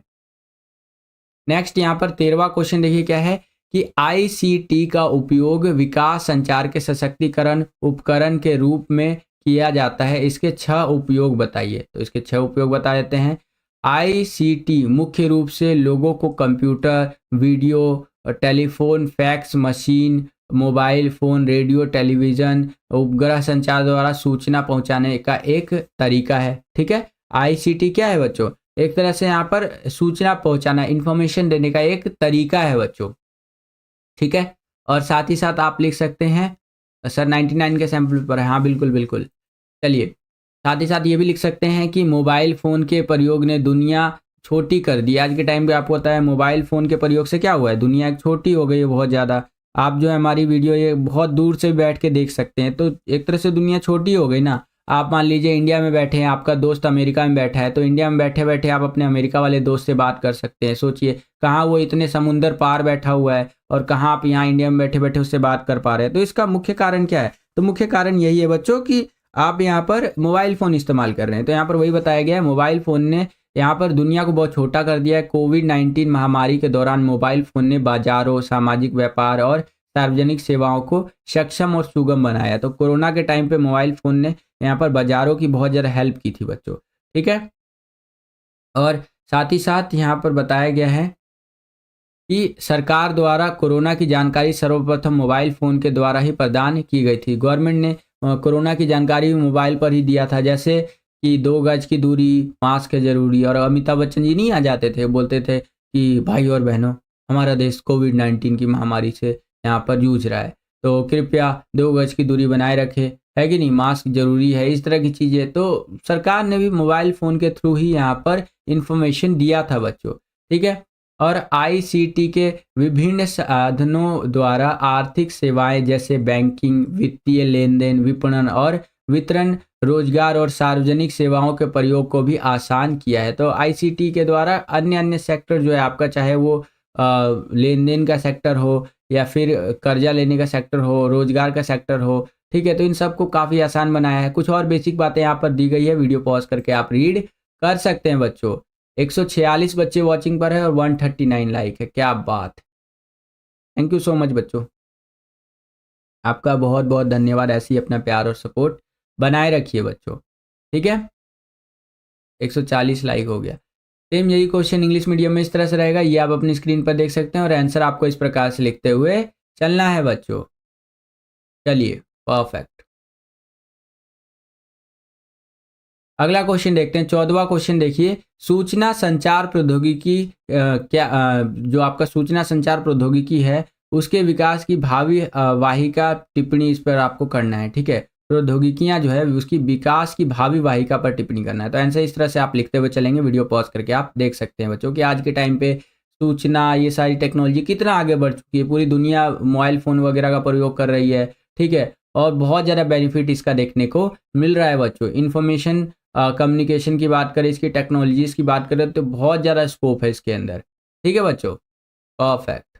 नेक्स्ट यहाँ पर 13वां क्वेश्चन देखिए क्या है कि आईसीटी का उपयोग विकास संचार के सशक्तिकरण उपकरण के रूप में किया जाता है। इसके 6 उपयोग बताइए। तो इसके 6 उपयोग बता देते हैं। आईसीटी मुख्य रूप से लोगों को computer, video, telephone, fax machine, mobile phone, radio, television, उपग्रह संचार द्वारा सूचना पहुंचाने का एक तरीका है। ठीक है, आईसीटी क्या है बच्चों, एक तरह से यहाँ पर सूचना पहुंचाना, इंफॉर्मेशन देने का एक तरीका है बच्चों। ठीक है, और साथ ही साथ आप लिख सकते हैं, सर 99 के सैंपल पर है, हाँ बिल्कुल बिल्कुल। चलिए, साथ ही साथ ये भी लिख सकते हैं कि मोबाइल फ़ोन के प्रयोग ने दुनिया छोटी कर दी। आज के टाइम पे आपको पता है मोबाइल फ़ोन के प्रयोग से क्या हुआ है, दुनिया छोटी हो गई है बहुत ज़्यादा। आप जो है हमारी वीडियो ये बहुत दूर से बैठ के देख सकते हैं, तो एक तरह से दुनिया छोटी हो गई ना। आप मान लीजिए इंडिया में बैठे हैं, आपका दोस्त अमेरिका में बैठा है, तो इंडिया में बैठे बैठे आप अपने अमेरिका वाले दोस्त से बात कर सकते हैं। सोचिए, कहाँ वो इतने समुंदर पार बैठा हुआ है और कहाँ आप यहाँ इंडिया में बैठे बैठे उससे बात कर पा रहे हैं। तो इसका मुख्य कारण क्या है, तो मुख्य कारण यही है बच्चों कि आप यहाँ पर मोबाइल फ़ोन इस्तेमाल कर रहे हैं। तो यहाँ पर वही बताया गया है, मोबाइल फ़ोन ने यहाँ पर दुनिया को बहुत छोटा कर दिया है। कोविड-19 महामारी के दौरान मोबाइल फ़ोन ने बाज़ारों, सामाजिक व्यापार और सार्वजनिक सेवाओं को सक्षम और सुगम बनाया। तो कोरोना के टाइम पे मोबाइल फ़ोन ने यहाँ पर बाज़ारों की बहुत ज़्यादा हेल्प की थी बच्चों। ठीक है, और साथ ही साथ यहाँ पर बताया गया है कि सरकार द्वारा कोरोना की जानकारी सर्वप्रथम मोबाइल फ़ोन के द्वारा ही प्रदान की गई थी। गवर्नमेंट ने कोरोना की जानकारी मोबाइल पर ही दिया था, जैसे कि 2 गज की दूरी, मास्क है ज़रूरी। और अमिताभ बच्चन जी नहीं आ जाते थे, बोलते थे कि भाई और बहनों, हमारा देश कोविड-19 की महामारी से यहाँ पर जूझ रहा है, तो कृपया 2 गज की दूरी बनाए रखें, है कि नहीं, मास्क ज़रूरी है, इस तरह की चीज़ें। तो सरकार ने भी मोबाइल फ़ोन के थ्रू ही यहाँ पर इन्फॉर्मेशन दिया था बच्चों। ठीक है, और आईसीटी के विभिन्न साधनों द्वारा आर्थिक सेवाएं जैसे बैंकिंग, वित्तीय लेन-देन, विपणन और वितरण, रोजगार और सार्वजनिक सेवाओं के प्रयोग को भी आसान किया है। तो आईसीटी के द्वारा अन्य अन्य सेक्टर जो है आपका, चाहे वो लेन-देन का सेक्टर हो या फिर कर्जा लेने का सेक्टर हो, रोजगार का सेक्टर हो, ठीक है, तो इन सबको काफ़ी आसान बनाया है। कुछ और बेसिक बातें यहाँ पर दी गई है, वीडियो पॉज करके आप रीड कर सकते हैं बच्चों। 146 बच्चे वॉचिंग पर है और 139 लाइक है, क्या बात। थैंक यू सो मच बच्चों, आपका बहुत बहुत धन्यवाद। ऐसे ही अपना प्यार और सपोर्ट बनाए रखिए बच्चों। ठीक है, 140 लाइक हो गया। सेम यही क्वेश्चन इंग्लिश मीडियम में इस तरह से रहेगा, ये आप अपनी स्क्रीन पर देख सकते हैं और आंसर आपको इस प्रकार से लिखते हुए चलना है बच्चों। चलिए, परफेक्ट। अगला क्वेश्चन देखते हैं, 14वां क्वेश्चन देखिए, सूचना संचार प्रौद्योगिकी जो आपका सूचना संचार प्रौद्योगिकी है उसके विकास की भावी वाहिका टिप्पणी इस पर आपको करना है। ठीक है, प्रौद्योगिकियां जो है उसकी विकास की भावी वाहिका पर टिप्पणी करना है। तो आंसर इस तरह से आप लिखते हुए चलेंगे, वीडियो पॉज करके आप देख सकते हैं बच्चों कि आज के टाइम पे सूचना, ये सारी टेक्नोलॉजी कितना आगे बढ़ चुकी है। पूरी दुनिया मोबाइल फ़ोन वगैरह का प्रयोग कर रही है। ठीक है, और बहुत ज़्यादा बेनिफिट इसका देखने को मिल रहा है बच्चों। इन्फॉर्मेशन कम्युनिकेशन की बात करें, इसकी टेक्नोलॉजीज़ की बात करें तो बहुत ज़्यादा स्कोप है इसके अंदर। ठीक है बच्चों, परफेक्ट।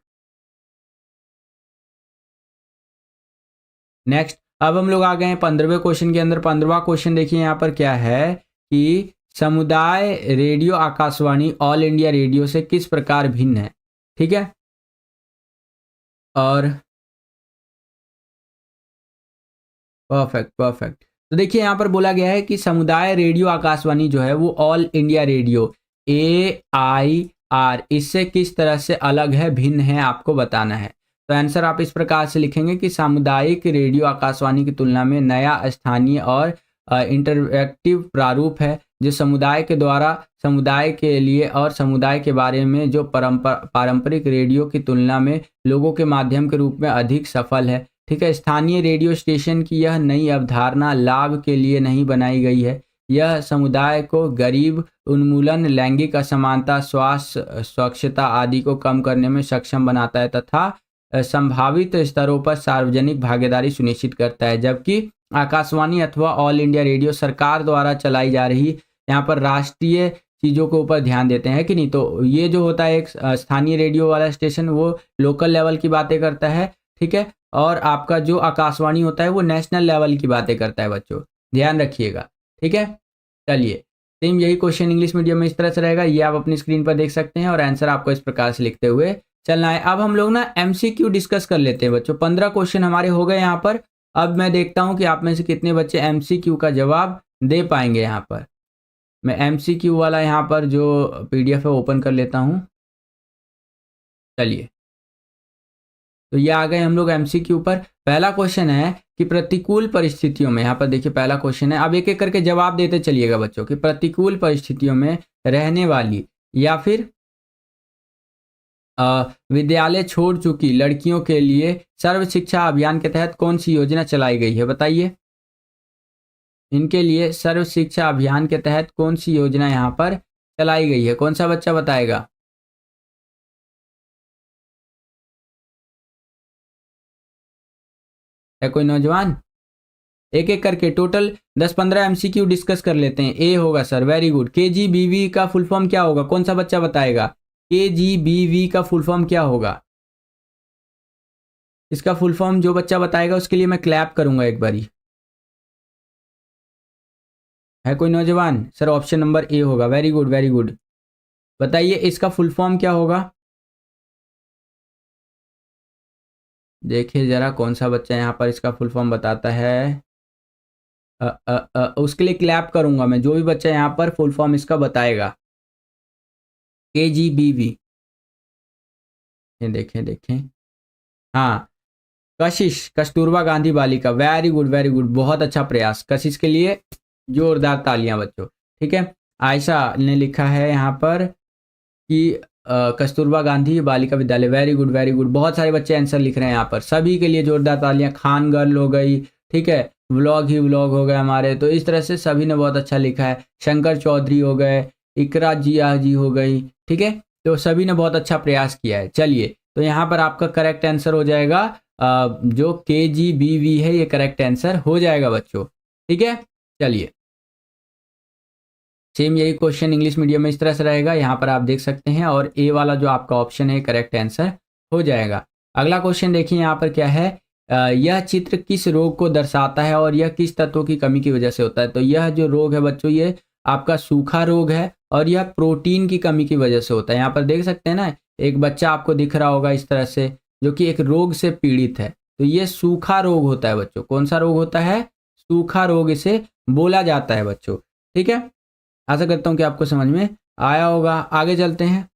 नेक्स्ट, अब हम लोग आ गए हैं 15वें क्वेश्चन के अंदर। 15वां क्वेश्चन देखिए यहाँ पर क्या है कि समुदाय radio Akashvani all India radio से किस प्रकार भिन्न है। ठीक है, और परफेक्ट परफेक्ट। तो देखिए यहाँ पर बोला गया है कि समुदाय रेडियो आकाशवाणी जो है वो ऑल इंडिया रेडियो AIR इससे किस तरह से अलग है, भिन्न है, आपको बताना है। तो आंसर आप इस प्रकार से लिखेंगे कि सामुदायिक रेडियो आकाशवाणी की तुलना में नया, स्थानीय और इंटरएक्टिव प्रारूप है जो समुदाय के द्वारा समुदाय के लिए और समुदाय के बारे में जो पारंपरिक रेडियो की तुलना में लोगों के माध्यम के रूप में अधिक सफल है। ठीक है, स्थानीय रेडियो स्टेशन की यह नई अवधारणा लाभ के लिए नहीं बनाई गई है। यह समुदाय को गरीब उन्मूलन, लैंगिक असमानता, स्वास्थ्य, स्वच्छता आदि को कम करने में सक्षम बनाता है तथा संभावित स्तरों पर सार्वजनिक भागीदारी सुनिश्चित करता है। जबकि आकाशवाणी अथवा ऑल इंडिया रेडियो सरकार द्वारा चलाई जा रही यहाँ पर राष्ट्रीय चीज़ों के ऊपर ध्यान देते हैं कि नहीं। तो ये जो होता है एक स्थानीय रेडियो वाला स्टेशन वो लोकल लेवल की बातें करता है। ठीक है, और आपका जो आकाशवाणी होता है वो नेशनल लेवल की बातें करता है बच्चों, ध्यान रखिएगा। ठीक है, चलिए, सेम यही क्वेश्चन इंग्लिश मीडियम में इस तरह से रहेगा, ये आप अपनी स्क्रीन पर देख सकते हैं और आंसर आपको इस प्रकार से लिखते हुए चलना है। अब हम लोग ना MCQ डिस्कस कर लेते हैं बच्चों। 15 क्वेश्चन हमारे हो गए यहाँ पर। अब मैं देखता हूँ कि आप में से कितने बच्चे MCQ का जवाब दे पाएंगे। यहाँ पर मैं MCQ वाला यहाँ पर जो PDF है ओपन कर लेता हूँ। चलिए, तो ये आ गए हम लोग MCQ पर। पहला क्वेश्चन है कि प्रतिकूल परिस्थितियों में, यहाँ पर देखिए पहला क्वेश्चन है, अब एक एक करके जवाब देते चलिएगा बच्चों कि प्रतिकूल परिस्थितियों में रहने वाली या फिर विद्यालय छोड़ चुकी लड़कियों के लिए सर्व शिक्षा अभियान के तहत कौन सी योजना चलाई गई है, बताइए। इनके लिए सर्व शिक्षा अभियान के तहत कौन सी योजना यहाँ पर चलाई गई है, कौन सा बच्चा बताएगा। है कोई नौजवान? एक एक करके टोटल 10-15 MCQ डिस्कस कर लेते हैं। ए होगा सर, वेरी गुड। KGBV का फुल फॉर्म क्या होगा, कौन सा बच्चा बताएगा। KGBV का फुल फॉर्म क्या होगा, इसका फुल फॉर्म जो बच्चा बताएगा उसके लिए मैं क्लैप करूंगा एक बारी। है कोई नौजवान? सर ऑप्शन नंबर ए होगा, वेरी गुड वेरी गुड। बताइए इसका फुल फॉर्म क्या होगा। देखिए जरा कौन सा बच्चा यहाँ पर इसका फुल फॉर्म बताता है। उसके लिए क्लैप करूंगा मैं, जो भी बच्चा यहाँ पर फुल फॉर्म इसका बताएगा। KGBV, ये देखें देखें, हाँ, कशिश, कस्तूरबा गांधी बालिका, वेरी गुड वेरी गुड, बहुत अच्छा प्रयास। कशिश के लिए जोरदार तालियां बच्चों। ठीक है, आयशा ने लिखा है यहाँ पर कि Kasturba Gandhi Balika Vidyalaya, very good very good, बहुत सारे बच्चे आंसर लिख रहे हैं यहाँ पर, सभी के लिए जोरदार तालियां। खान गर्ल हो गई, ठीक है, व्लॉग ही व्लॉग हो गए हमारे, तो इस तरह से सभी ने बहुत अच्छा लिखा है। शंकर चौधरी हो गए, इकरा जिया जी हो गई, ठीक है, तो सभी ने बहुत अच्छा प्रयास किया है। चलिए, तो यहाँ पर आपका करेक्ट आंसर हो जाएगा जो KGBV है, ये करेक्ट आंसर हो जाएगा बच्चों। ठीक है, चलिए, सेम यही क्वेश्चन इंग्लिश मीडियम में इस तरह से रहेगा, यहाँ पर आप देख सकते हैं, और ए वाला जो आपका ऑप्शन है करेक्ट आंसर हो जाएगा। अगला क्वेश्चन देखिए यहाँ पर क्या है, यह चित्र किस रोग को दर्शाता है और यह किस तत्वों की कमी की वजह से होता है। तो यह जो रोग है बच्चों, ये आपका सूखा रोग है और यह प्रोटीन की कमी की वजह से होता है। यहाँ पर देख सकते हैं ना, एक बच्चा आपको दिख रहा होगा इस तरह से, जो कि एक रोग से पीड़ित है। तो ये सूखा रोग होता है बच्चों। कौन सा रोग होता है? सूखा रोग इसे बोला जाता है बच्चों। ठीक है, आशा करता हूँ कि आपको समझ में आया होगा। आगे चलते हैं,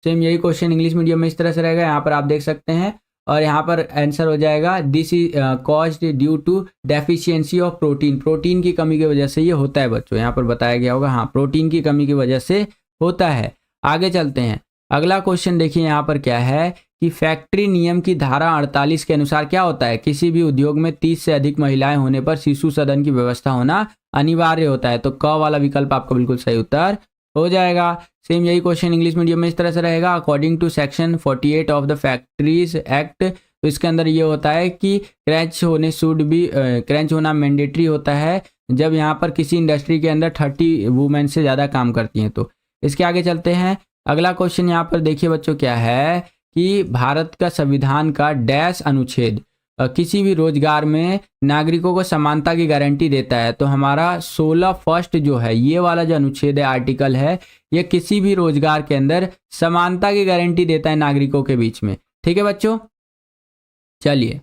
सेम यही क्वेश्चन इंग्लिश मीडियम में इस तरह से रहेगा, यहाँ पर आप देख सकते हैं, और यहाँ पर आंसर हो जाएगा this is caused due to deficiency of protein. Protein की कमी की वजह से ये होता है बच्चों, यहाँ पर बताया गया होगा। हाँ, प्रोटीन की कमी की वजह से होता है। आगे चलते हैं, अगला क्वेश्चन देखिए यहाँ पर क्या है कि फैक्ट्री नियम की धारा 48 के अनुसार क्या होता है, किसी भी उद्योग में 30 से अधिक महिलाएं होने पर शिशु सदन की व्यवस्था होना अनिवार्य होता है। तो क वाला विकल्प आपका बिल्कुल सही उत्तर हो जाएगा। सेम यही क्वेश्चन इंग्लिश मीडियम में इस तरह से रहेगा, according to section 48 of the factories act. तो इसके अंदर ये होता है कि क्रैच होना मैंडेटरी होता है जब यहाँ पर किसी इंडस्ट्री के अंदर 30 वुमेन से ज़्यादा काम करती हैं। तो इसके आगे चलते हैं, अगला क्वेश्चन यहाँ पर देखिए बच्चों क्या है कि भारत का संविधान का डैश अनुच्छेद किसी भी रोजगार में नागरिकों को समानता की गारंटी देता है। तो हमारा 16 फर्स्ट जो है, ये वाला जो अनुच्छेद है, आर्टिकल है, ये किसी भी रोजगार के अंदर समानता की गारंटी देता है नागरिकों के बीच में। ठीक है बच्चों, चलिए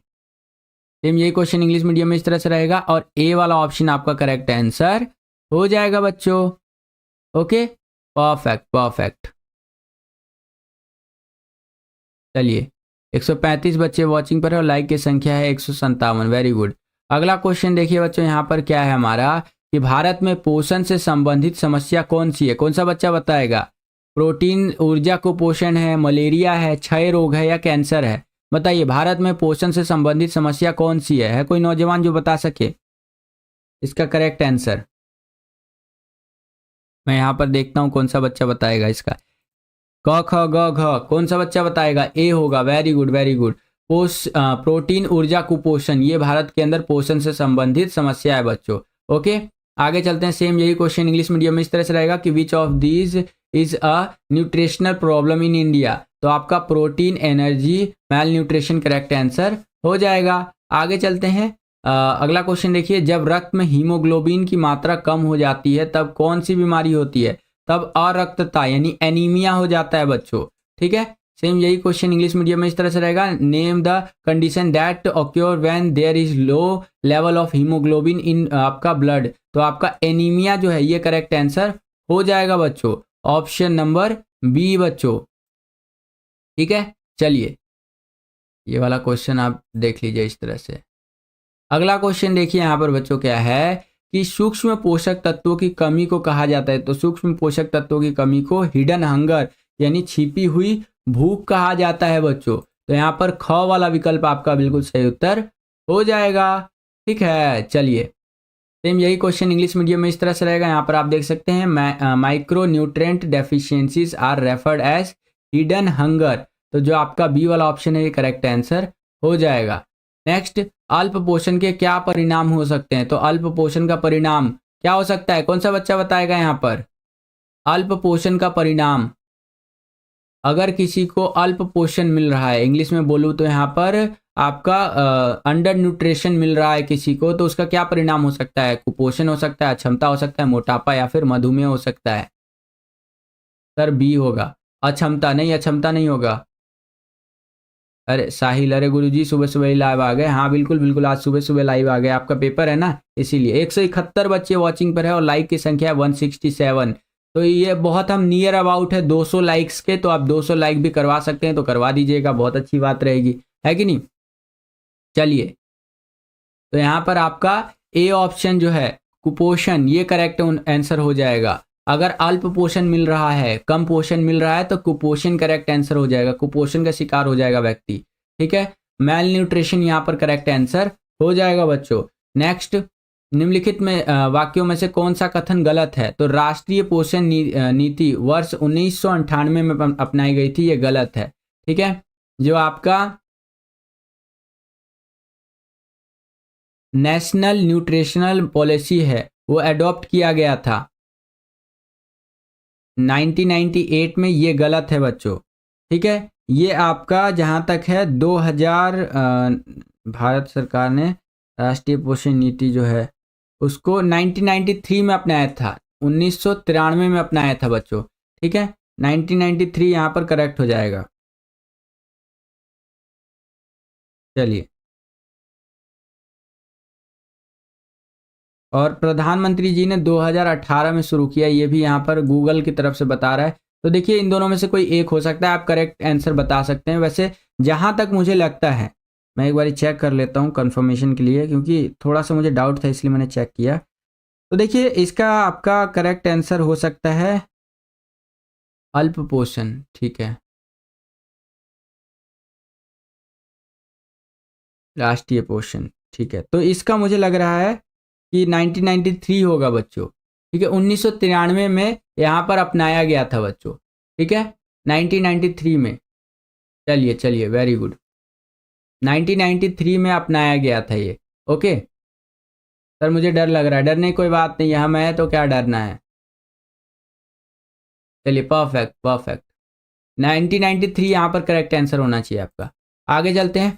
सेम यही क्वेश्चन इंग्लिश मीडियम में इस तरह से रहेगा और ए वाला ऑप्शन आपका करेक्ट आंसर हो जाएगा बच्चों। Okay, perfect perfect. चलिए 135 बच्चे वॉचिंग पर है और लाइक की संख्या है 157। Very good. अगला क्वेश्चन देखिए बच्चों यहाँ पर क्या है हमारा कि भारत में पोषण से संबंधित समस्या कौन सी है। कौन सा बच्चा बताएगा? प्रोटीन ऊर्जा कुपोषण है, मलेरिया है, क्षय रोग है या कैंसर है? बताइए, भारत में पोषण से संबंधित समस्या कौन सी है कोई नौजवान जो बता सके इसका करेक्ट आंसर? मैं यहाँ पर देखता हूँ कौन सा बच्चा बताएगा इसका। क ख ग घ, कौन सा बच्चा बताएगा? ए होगा। Very good very good. Protein ऊर्जा कुपोषण, ये भारत के अंदर पोषण से संबंधित समस्या है बच्चों। ओके, आगे चलते हैं। सेम यही क्वेश्चन इंग्लिश मीडियम में इस तरह से रहेगा कि which of these is a nutritional problem in India. तो आपका प्रोटीन, एनर्जी, मैल न्यूट्रिशन करेक्ट आंसर हो जाएगा। आगे चलते हैं, अगला क्वेश्चन देखिए, जब रक्त में हीमोग्लोबिन की मात्रा कम हो जाती है तब कौन सी बीमारी होती है? तब अरक्तता यानी एनीमिया हो जाता है बच्चों। ठीक है, सेम यही क्वेश्चन इंग्लिश मीडियम में इस तरह से रहेगा, name the condition that occur when there is low level of hemoglobin in आपका ब्लड। तो आपका एनीमिया जो है ये करेक्ट आंसर हो जाएगा बच्चों, ऑप्शन नंबर बी बच्चों। ठीक है, चलिए ये वाला क्वेश्चन आप देख लीजिए इस तरह से। अगला क्वेश्चन देखिए यहाँ पर बच्चों क्या है कि सूक्ष्म पोषक तत्वों की कमी को कहा जाता है। तो सूक्ष्म पोषक तत्वों की कमी को हिडन हंगर यानी छिपी हुई भूख कहा जाता है बच्चों। तो यहाँ पर ख वाला विकल्प आपका बिल्कुल सही उत्तर हो जाएगा। ठीक है, चलिए सेम यही क्वेश्चन इंग्लिश मीडियम में इस तरह से रहेगा। यहाँ पर आप देख सकते हैं, micro nutrient deficiencies are referred as hidden hunger. तो जो आपका बी वाला ऑप्शन है ये करेक्ट आंसर हो जाएगा। नेक्स्ट, अल्प पोषण के क्या परिणाम हो सकते हैं? तो अल्प पोषण का परिणाम क्या हो सकता है? कौन सा बच्चा बताएगा यहाँ पर? अल्प पोषण का परिणाम, अगर किसी को अल्प पोषण मिल रहा है, इंग्लिश में बोलूँ तो यहाँ पर आपका अंडर न्यूट्रिशन मिल रहा है किसी को, तो उसका क्या परिणाम हो सकता है? कुपोषण हो सकता है, अक्षमता हो सकता है, मोटापा या फिर मधुमेह हो सकता है। सर बी होगा। अक्षमता नहीं, अक्षमता नहीं होगा। अरे साहिल, अरे गुरुजी सुबह सुबह ही लाइव आ गए। हाँ बिल्कुल बिल्कुल, आज सुबह सुबह लाइव आ गए, आपका पेपर है ना इसीलिए। 171 बच्चे वॉचिंग पर है और लाइक की संख्या है 167। तो ये बहुत हम नियर अबाउट है 200 लाइक्स के, तो आप 200 लाइक भी करवा सकते हैं तो करवा दीजिएगा, बहुत अच्छी बात रहेगी, है कि नहीं। चलिए, तो यहाँ पर आपका ए ऑप्शन जो है कुपोषण, ये करेक्ट आंसर हो जाएगा। अगर अल्प पोषण मिल रहा है, कम पोषण मिल रहा है तो कुपोषण करेक्ट आंसर हो जाएगा, कुपोषण का शिकार हो जाएगा व्यक्ति। ठीक है, मैल न्यूट्रिशन यहाँ पर करेक्ट आंसर हो जाएगा बच्चों। नेक्स्ट, निम्नलिखित में वाक्यों में से कौन सा कथन गलत है? तो राष्ट्रीय पोषण नीति वर्ष 1998 में अपनाई गई थी, ये गलत है। ठीक है, जो आपका नेशनल न्यूट्रिशनल पॉलिसी है वो अडॉप्ट किया गया था 1998 में, ये गलत है बच्चों। ठीक है, ये आपका जहाँ तक है 2000 भारत सरकार ने राष्ट्रीय पोषण नीति जो है उसको 1993 में अपनाया था, 1993 में अपनाया था बच्चों। ठीक है, 1993 यहाँ पर करेक्ट हो जाएगा। चलिए, और प्रधानमंत्री जी ने 2018 में शुरू किया, ये भी यहाँ पर गूगल की तरफ से बता रहा है। तो देखिए इन दोनों में से कोई एक हो सकता है, आप करेक्ट आंसर बता सकते हैं। वैसे जहाँ तक मुझे लगता है, मैं एक बार चेक कर लेता हूँ कंफर्मेशन के लिए, क्योंकि थोड़ा सा मुझे डाउट था इसलिए मैंने चेक किया। तो देखिए इसका आपका करेक्ट आंसर हो सकता है अल्प पोषण, ठीक है, राष्ट्रीय पोषण, ठीक है। तो इसका मुझे लग रहा है कि 1993 होगा बच्चों, ठीक है, 1993 में यहाँ पर अपनाया गया था बच्चों, ठीक है, 1993 में। चलिए चलिए, वेरी गुड, 1993 में अपनाया गया था ये। ओके सर, मुझे डर लग रहा है। डरने की कोई बात नहीं है, हम हैं तो क्या डरना है। चलिए, परफेक्ट परफेक्ट, 1993 यहाँ पर करेक्ट आंसर होना चाहिए आपका। आगे चलते हैं।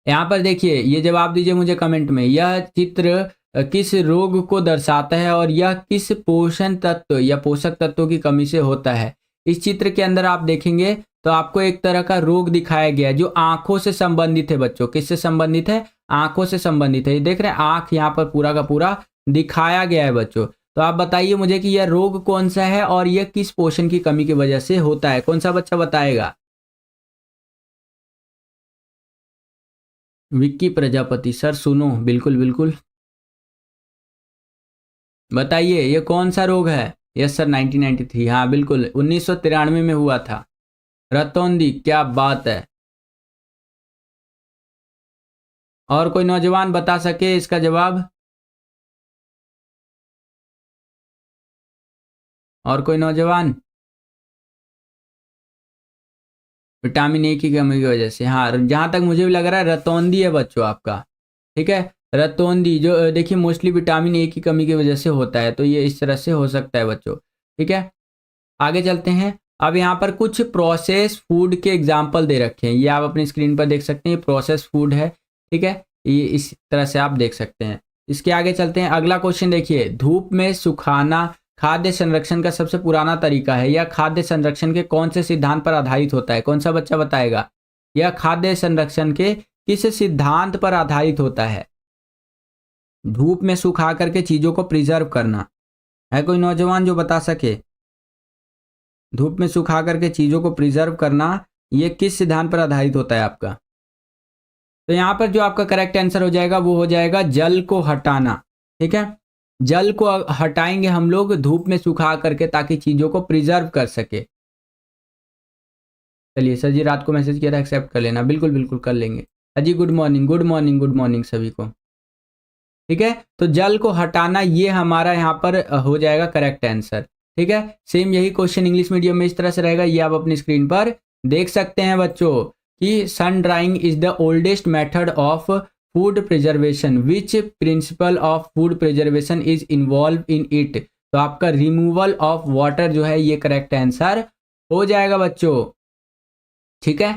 यहाँ पर देखिए, ये जवाब दीजिए मुझे कमेंट में, यह चित्र किस रोग को दर्शाता है और यह किस पोषण तत्व या पोषक तत्वों की कमी से होता है। इस चित्र के अंदर आप देखेंगे तो आपको एक तरह का रोग दिखाया गया है जो आंखों से संबंधित है बच्चों। किससे संबंधित है? आंखों से संबंधित है। ये देख रहे हैं, आंख यहाँ पर पूरा का पूरा दिखाया गया है बच्चों। तो आप बताइए मुझे कि यह रोग कौन सा है और यह किस पोषण की कमी की वजह से होता है। कौन सा बच्चा बताएगा? विक्की प्रजापति सर, सुनो, बिल्कुल बिल्कुल बताइए ये कौन सा रोग है। यस सर, 1993, हाँ बिल्कुल 1993 में हुआ था। रतौंधी, क्या बात है। और कोई नौजवान बता सके इसका जवाब? और कोई नौजवान? विटामिन ए की कमी की वजह से, हाँ जहां तक मुझे भी लग रहा है रतौंधी है बच्चों आपका, ठीक है, रतौंधी जो देखिए मोस्टली विटामिन ए की कमी की वजह से होता है। तो ये इस तरह से हो सकता है बच्चों, ठीक है। आगे चलते हैं। अब यहाँ पर कुछ प्रोसेस फूड के एग्जाम्पल दे रखे हैं, ये आप अपनी स्क्रीन पर देख सकते हैं, प्रोसेस फूड है, ठीक है, ये इस तरह से आप देख सकते हैं। इसके आगे चलते हैं। अगला क्वेश्चन देखिए, धूप में सुखाना खाद्य संरक्षण का सबसे पुराना तरीका है। यह खाद्य संरक्षण के कौन से सिद्धांत पर आधारित होता है? कौन सा बच्चा बताएगा? यह खाद्य संरक्षण के किस सिद्धांत पर आधारित होता है? धूप में सुखा करके चीजों को प्रिजर्व करना। है कोई नौजवान जो बता सके? धूप में सुखा करके चीजों को प्रिजर्व करना, ये किस सिद्धांत पर आधारित होता है आपका? तो यहां पर जो आपका करेक्ट आंसर हो जाएगा वो हो जाएगा जल को हटाना, ठीक है। जल को हटाएंगे हम लोग धूप में सुखा करके ताकि चीजों को प्रिजर्व कर सके। चलिए सर जी, रात को मैसेज किया था, एक्सेप्ट कर लेना, बिल्कुल बिल्कुल कर लेंगे। अजी good morning, good morning, good morning सभी को, ठीक है। तो जल को हटाना ये हमारा यहाँ पर हो जाएगा करेक्ट आंसर, ठीक है। सेम यही क्वेश्चन इंग्लिश मीडियम में इस तरह से रहेगा, ये आप अपनी स्क्रीन पर देख सकते हैं बच्चों कि sun drying is the oldest method of food preservation, which principle of food preservation is involve in it. तो आपका रिमूवल ऑफ वाटर जो है ये करेक्ट आंसर हो जाएगा बच्चों, ठीक है।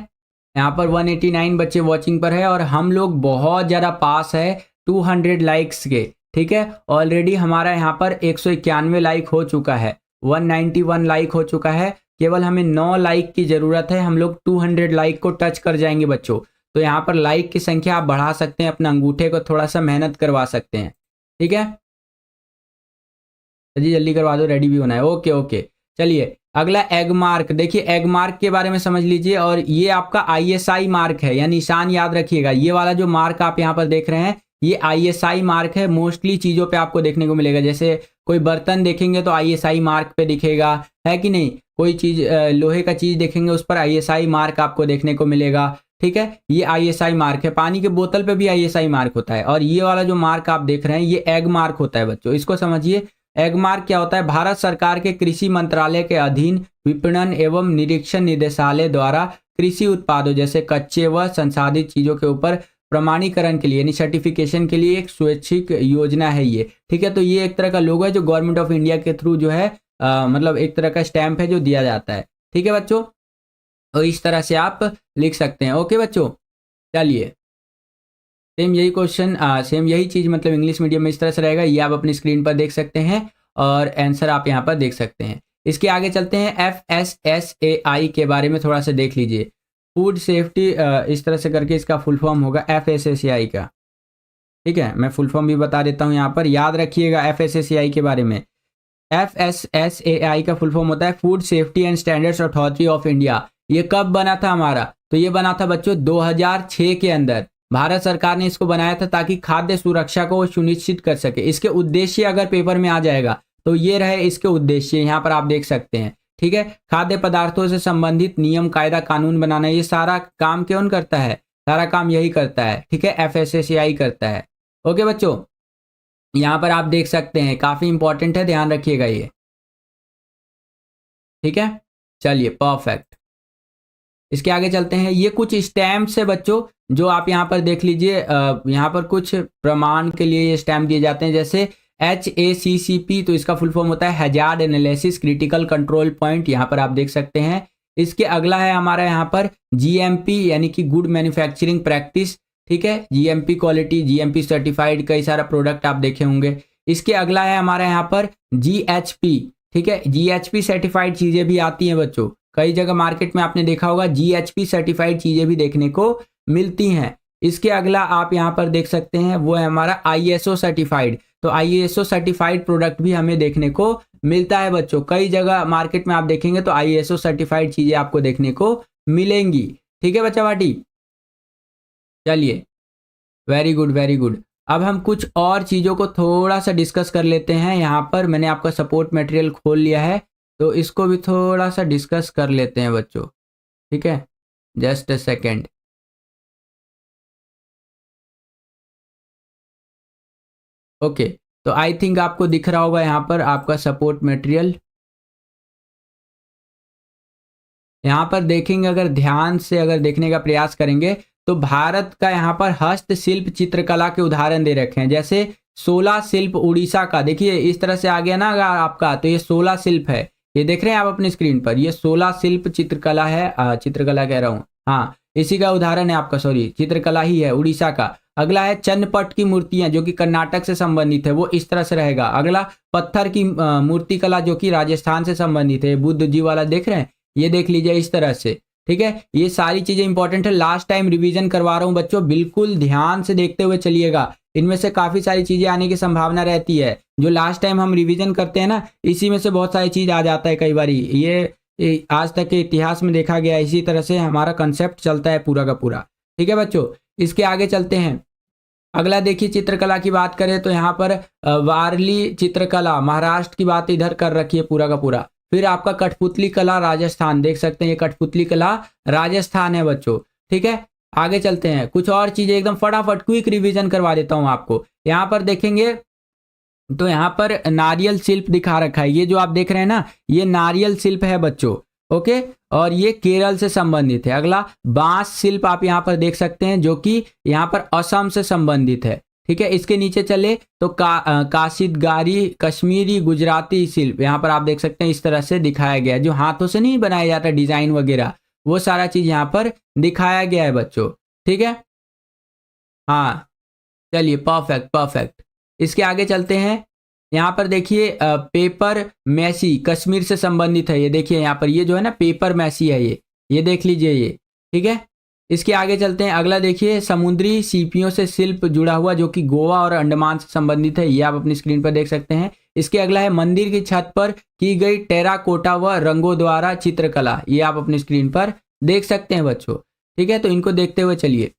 यहाँ पर 189 बच्चे वॉचिंग पर है और हम लोग बहुत ज़्यादा पास है 200 लाइक्स के, ठीक है। ऑलरेडी हमारा यहाँ पर 191 लाइक हो चुका है, 191 लाइक हो चुका है। केवल हमें 9 लाइक की ज़रूरत है, हम लोग 200 लाइक को टच कर जाएंगे बच्चों। तो यहाँ पर लाइक की संख्या आप बढ़ा सकते हैं, अपना अंगूठे को थोड़ा सा मेहनत करवा सकते हैं, ठीक है जी, जल्दी करवा दो, रेडी भी होना है। ओके ओके, चलिए अगला एग मार्क। देखिए एग मार्क के बारे में समझ लीजिए, और ये आपका आईएसआई मार्क है, या निशान याद रखिएगा। ये वाला जो मार्क आप यहाँ पर देख रहे हैं ये आईएसआई मार्क है। मोस्टली चीज़ों पे आपको देखने को मिलेगा, जैसे कोई बर्तन देखेंगे तो आईएसआई मार्क पे दिखेगा, है कि नहीं। कोई चीज़ लोहे का चीज़ देखेंगे उस पर आईएसआई मार्क आपको देखने को मिलेगा, ठीक है। ये आईएसआई मार्क है। पानी के बोतल पे भी आईएसआई मार्क होता है, और ये वाला जो मार्क आप देख रहे हैं ये एग मार्क होता है बच्चों, इसको समझिए। एग मार्क क्या होता है? भारत सरकार के कृषि मंत्रालय के अधीन विपणन एवं निरीक्षण निदेशालय द्वारा कृषि उत्पादों जैसे कच्चे व संसाधित चीजों के ऊपर प्रमाणीकरण के लिए यानी सर्टिफिकेशन के लिए एक स्वैच्छिक योजना है ये, ठीक है। तो ये एक तरह का लोगो है जो गवर्नमेंट ऑफ इंडिया के थ्रू जो है मतलब एक तरह का स्टैंप है जो दिया जाता है, ठीक है बच्चों। और इस तरह से आप लिख सकते हैं। ओके बच्चों, चलिए सेम यही क्वेश्चन सेम यही चीज़ मतलब इंग्लिश मीडियम में इस तरह से रहेगा, ये आप अपनी स्क्रीन पर देख सकते हैं और आंसर आप यहाँ पर देख सकते हैं। इसके आगे चलते हैं। FSSAI के बारे में थोड़ा सा देख लीजिए। फूड सेफ्टी इस तरह से करके इसका फुल फॉर्म होगा FSSAI का, ठीक है। मैं फुल फॉर्म भी बता देता हूँ यहाँ पर, याद रखिएगा FSSAI के बारे में। FSSAI का फुल फॉर्म होता है food safety and standards authority of India. ये कब बना था हमारा? तो ये बना था बच्चों 2006 के अंदर। भारत सरकार ने इसको बनाया था ताकि खाद्य सुरक्षा को सुनिश्चित कर सके। इसके उद्देश्य अगर पेपर में आ जाएगा तो ये रहे इसके उद्देश्य, यहाँ पर आप देख सकते हैं। ठीक है, खाद्य पदार्थों से संबंधित नियम कायदा कानून बनाना, ये सारा काम कौन करता है? सारा काम यही करता है। ठीक है, FSSAI करता है। ओके बच्चों, यहाँ पर आप देख सकते हैं, काफी इंपॉर्टेंट है, ध्यान रखिएगा ये। ठीक है, चलिए परफेक्ट। इसके आगे चलते हैं। ये कुछ स्टैम्प्स है बच्चों जो आप यहाँ पर देख लीजिए। यहाँ पर कुछ प्रमाण के लिए ये स्टैम्प दिए जाते हैं, जैसे HACCP, तो इसका फुल फॉर्म होता है hazard analysis critical control point, यहाँ पर आप देख सकते हैं। इसके अगला है हमारा यहाँ पर GMP यानी कि गुड मैन्युफैक्चरिंग प्रैक्टिस। ठीक है, GMP क्वालिटी, GMP सर्टिफाइड, कई सारा प्रोडक्ट आप देखे होंगे। इसके अगला है हमारा यहाँ पर GHP। ठीक है, GHP सर्टिफाइड चीजें भी आती हैं बच्चों, कई जगह मार्केट में आपने देखा होगा GHP सर्टिफाइड चीजें भी देखने को मिलती हैं। इसके अगला आप यहाँ पर देख सकते हैं वो है हमारा ISO सर्टिफाइड। तो ISO सर्टिफाइड प्रोडक्ट भी हमें देखने को मिलता है बच्चों, कई जगह मार्केट में आप देखेंगे तो ISO सर्टिफाइड चीजें आपको देखने को मिलेंगी। ठीक है बच्चा बाटी, चलिए वेरी गुड वेरी गुड। अब हम कुछ और चीज़ों को थोड़ा सा डिस्कस कर लेते हैं। यहाँ पर मैंने आपका सपोर्ट मटेरियल खोल लिया है, तो इसको भी थोड़ा सा डिस्कस कर लेते हैं बच्चों। ठीक है, जस्ट अ सेकेंड। ओके, तो आई थिंक आपको दिख रहा होगा यहाँ पर आपका सपोर्ट मटेरियल। यहाँ पर देखेंगे, अगर ध्यान से अगर देखने का प्रयास करेंगे तो भारत का यहाँ पर हस्तशिल्प चित्रकला के उदाहरण दे रखे हैं। जैसे 16 शिल्प उड़ीसा का, देखिए इस तरह से आ गया ना अगर आपका, तो ये 16 शिल्प है, ये देख रहे हैं आप अपनी स्क्रीन पर, ये 16 शिल्प चित्रकला है। चित्रकला कह रहा हूँ, हाँ इसी का उदाहरण है आपका, सॉरी चित्रकला ही है उड़ीसा का। अगला है चन्नपट की मूर्तियां जो कि कर्नाटक से संबंधित है, वो इस तरह से रहेगा। अगला पत्थर की मूर्ति कला जो कि राजस्थान से संबंधित है, बुद्ध जी वाला देख रहे हैं, ये देख लीजिए इस तरह से। ठीक है, ये सारी चीजें इंपॉर्टेंट है, लास्ट टाइम रिवीजन करवा रहा हूं बच्चों, बिल्कुल ध्यान से देखते हुए चलिएगा। इनमें से काफी सारी चीजें आने की संभावना रहती है, जो लास्ट टाइम हम रिवीजन करते हैं ना, इसी में से बहुत सारी चीज आ जाता है कई बार। ये आज तक के इतिहास में देखा गया, इसी तरह से हमारा कंसेप्ट चलता है पूरा का पूरा। ठीक है बच्चों, इसके आगे चलते हैं। अगला देखिए, चित्रकला की बात करें तो यहाँ पर वारली चित्रकला महाराष्ट्र की बात इधर कर रखी है पूरा का पूरा। फिर आपका कठपुतली कला राजस्थान, देख सकते हैं ये कठपुतली कला राजस्थान है बच्चों। ठीक है, आगे चलते हैं। कुछ और चीजें एकदम फटाफट क्विक रिवीजन करवा देता हूं आपको। यहाँ पर देखेंगे तो यहाँ पर नारियल शिल्प दिखा रखा है, ये जो आप देख रहे हैं ना, ये नारियल शिल्प है बच्चों। ओके, और ये केरल से संबंधित है। अगला बांस शिल्प आप यहाँ पर देख सकते हैं, जो कि यहाँ पर असम से संबंधित है। ठीक है, इसके नीचे चले तो काशिदगारी कश्मीरी गुजराती शिल्प, यहाँ पर आप देख सकते हैं इस तरह से दिखाया गया है, जो हाथों से नहीं बनाया जाता डिजाइन वगैरह, वो सारा चीज यहाँ पर दिखाया गया है बच्चों। ठीक है, हाँ चलिए परफेक्ट परफेक्ट। इसके आगे चलते हैं। यहाँ पर देखिए पेपर मैसी कश्मीर से संबंधित है, ये देखिए यहाँ पर, ये जो है ना पेपर मैसी है, ये देख लीजिए ये। ठीक है, इसके आगे चलते हैं। अगला देखिए, समुद्री सीपियों से शिल्प जुड़ा हुआ, जो कि गोवा और अंडमान से संबंधित है, ये आप अपनी स्क्रीन पर देख सकते हैं। इसके अगला है मंदिर की छत पर की गई टेराकोटा व रंगों द्वारा चित्रकला, ये आप अपनी स्क्रीन पर देख सकते हैं बच्चों। ठीक है, तो इनको देखते हुए चलिए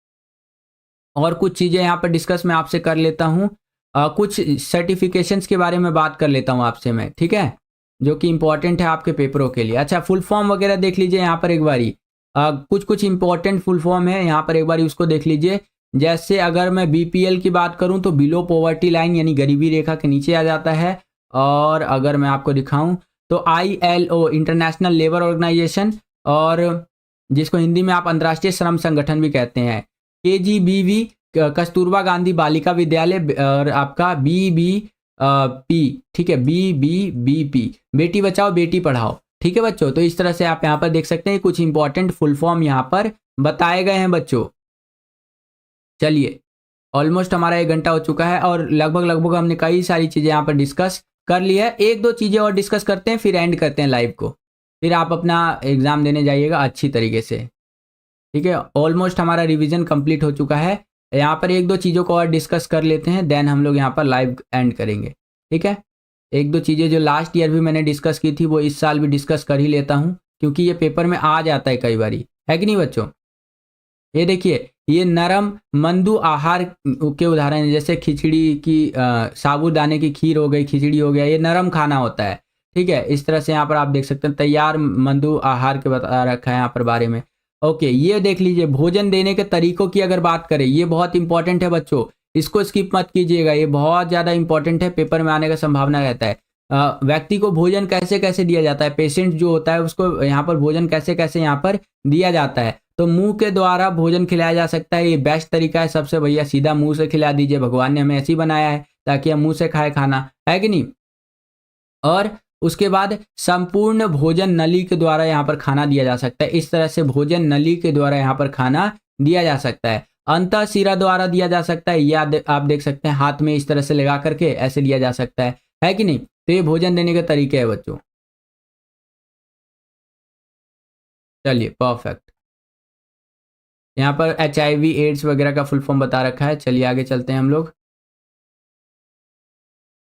और कुछ चीजें यहाँ पर डिस्कस मैं आपसे कर लेता हूँ। कुछ सर्टिफिकेशंस के बारे में बात कर लेता हूँ आपसे मैं, ठीक है, जो कि इंपॉर्टेंट है आपके पेपरों के लिए। अच्छा, फुल फॉर्म वगैरह देख लीजिए यहाँ पर एक बारी। कुछ कुछ इंपॉर्टेंट फुल फॉर्म है यहाँ पर, एक बारी उसको देख लीजिए। जैसे अगर मैं BPL की बात करूँ तो बिलो पॉवर्टी लाइन यानी गरीबी रेखा के नीचे आ जाता है। और अगर मैं आपको दिखाऊं तो ILO इंटरनेशनल लेबर ऑर्गेनाइजेशन, और जिसको हिंदी में आप अंतर्राष्ट्रीय श्रम संगठन भी कहते हैं। KGBV कस्तूरबा गांधी बालिका विद्यालय, और आपका BBP, ठीक है, BBBP बेटी बचाओ बेटी पढ़ाओ। ठीक है बच्चों, तो इस तरह से आप यहाँ पर देख सकते हैं कुछ इंपॉर्टेंट फुल फॉर्म यहाँ पर बताए गए हैं बच्चों। चलिए, ऑलमोस्ट हमारा 1 घंटा हो चुका है और लगभग हमने कई सारी चीजें यहाँ पर डिस्कस कर ली है। 1-2 चीजें और डिस्कस करते हैं, फिर एंड करते हैं लाइव को, फिर आप अपना एग्जाम देने जाइएगा अच्छी तरीके से। ठीक है, ऑलमोस्ट हमारा रिवीजन कंप्लीट हो चुका है। यहाँ पर 1-2 चीज़ों को और डिस्कस कर लेते हैं, देन हम लोग यहाँ पर लाइव एंड करेंगे। ठीक है, एक दो चीज़ें जो लास्ट ईयर भी मैंने डिस्कस की थी वो इस साल भी डिस्कस कर ही लेता हूँ, क्योंकि ये पेपर में आ जाता है कई बारी, है कि नहीं बच्चों? ये देखिए, ये नरम मंदु आहार के उदाहरण हैं, जैसे खिचड़ी की साबूदाने की खीर हो गई, खिचड़ी हो गया, ये नरम खाना होता है। ठीक है, इस तरह से यहाँ पर आप देख सकते हैं तैयार मंदु आहार के बता रखा है यहाँ पर बारे में। ओके, ये देख लीजिए, भोजन देने के तरीकों की अगर बात करें, ये बहुत इंपॉर्टेंट है बच्चों, इसको स्किप मत कीजिएगा, ये बहुत ज़्यादा इंपॉर्टेंट है, पेपर में आने का संभावना रहता है। व्यक्ति को भोजन कैसे कैसे दिया जाता है, पेशेंट जो होता है उसको यहाँ पर भोजन कैसे कैसे यहाँ पर दिया जाता है। तो मुंह के द्वारा भोजन खिलाया जा सकता है, ये बेस्ट तरीका है सबसे भैया, सीधा मुंह से खिला दीजिए, भगवान ने हमें ऐसे ही बनाया है ताकि हम मुंह से खाए खाना, है कि नहीं? और उसके बाद संपूर्ण भोजन नली के द्वारा यहाँ पर खाना दिया जा सकता है, इस तरह से भोजन नली के द्वारा यहाँ पर खाना दिया जा सकता है। अंतःशिरा द्वारा दिया जा सकता है, या आप देख सकते हैं हाथ में इस तरह से लगा करके ऐसे लिया जा सकता है कि नहीं? तो ये भोजन देने के तरीके हैं बच्चों। चलिए परफेक्ट। यहाँ पर HIV एड्स वगैरह का फुल फॉर्म बता रखा है। चलिए आगे चलते हैं हम लोग।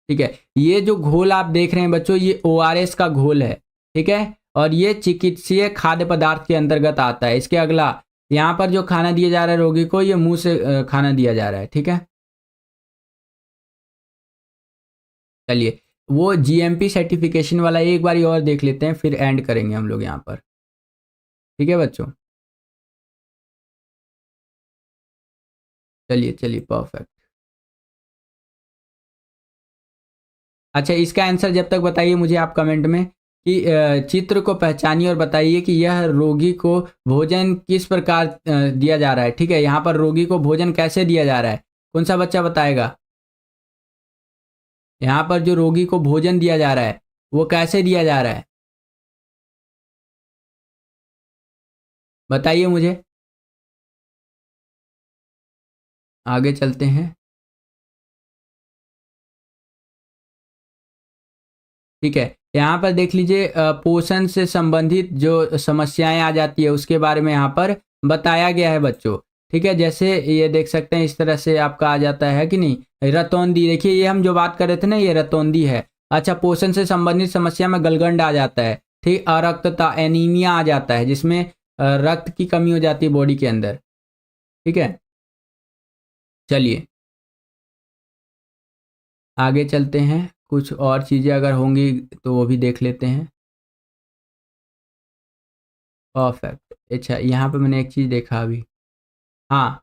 ठीक है, ये जो घोल आप देख रहे हैं बच्चों, ये ORS का घोल है। ठीक है, और ये चिकित्सीय खाद्य पदार्थ के अंतर्गत आता है। इसके अगला, यहाँ पर जो खाना दिया जा रहा है रोगी को, ये मुंह से खाना दिया जा रहा है। ठीक है, चलिए वो GMP सर्टिफिकेशन वाला एक बार और देख लेते हैं, फिर एंड करेंगे हम लोग यहाँ पर। ठीक है बच्चों, चलिए चलिए परफेक्ट। अच्छा, इसका आंसर जब तक बताइए मुझे आप कमेंट में कि चित्र को पहचानिए और बताइए कि यह रोगी को भोजन किस प्रकार दिया जा रहा है। ठीक है, यहाँ पर रोगी को भोजन कैसे दिया जा रहा है, कौन सा बच्चा बताएगा? यहाँ पर जो रोगी को भोजन दिया जा रहा है वो कैसे दिया जा रहा है, बताइए मुझे। आगे चलते हैं। ठीक है, यहाँ पर देख लीजिए, पोषण से संबंधित जो समस्याएं आ जाती है उसके बारे में यहाँ पर बताया गया है बच्चों। ठीक है, जैसे ये देख सकते हैं इस तरह से आपका आ जाता है कि नहीं, रतौंधी, देखिए ये हम जो बात कर रहे थे ना, ये रतौंधी है। अच्छा, पोषण से संबंधित समस्या में गलगंड आ जाता है। ठीक, अरक्तता एनीमिया आ जाता है, जिसमें रक्त की कमी हो जाती है बॉडी के अंदर। ठीक है, चलिए आगे चलते हैं, कुछ और चीज़ें अगर होंगी तो वो भी देख लेते हैं। परफेक्ट। अच्छा, यहाँ पे मैंने एक चीज़ देखा अभी। हाँ,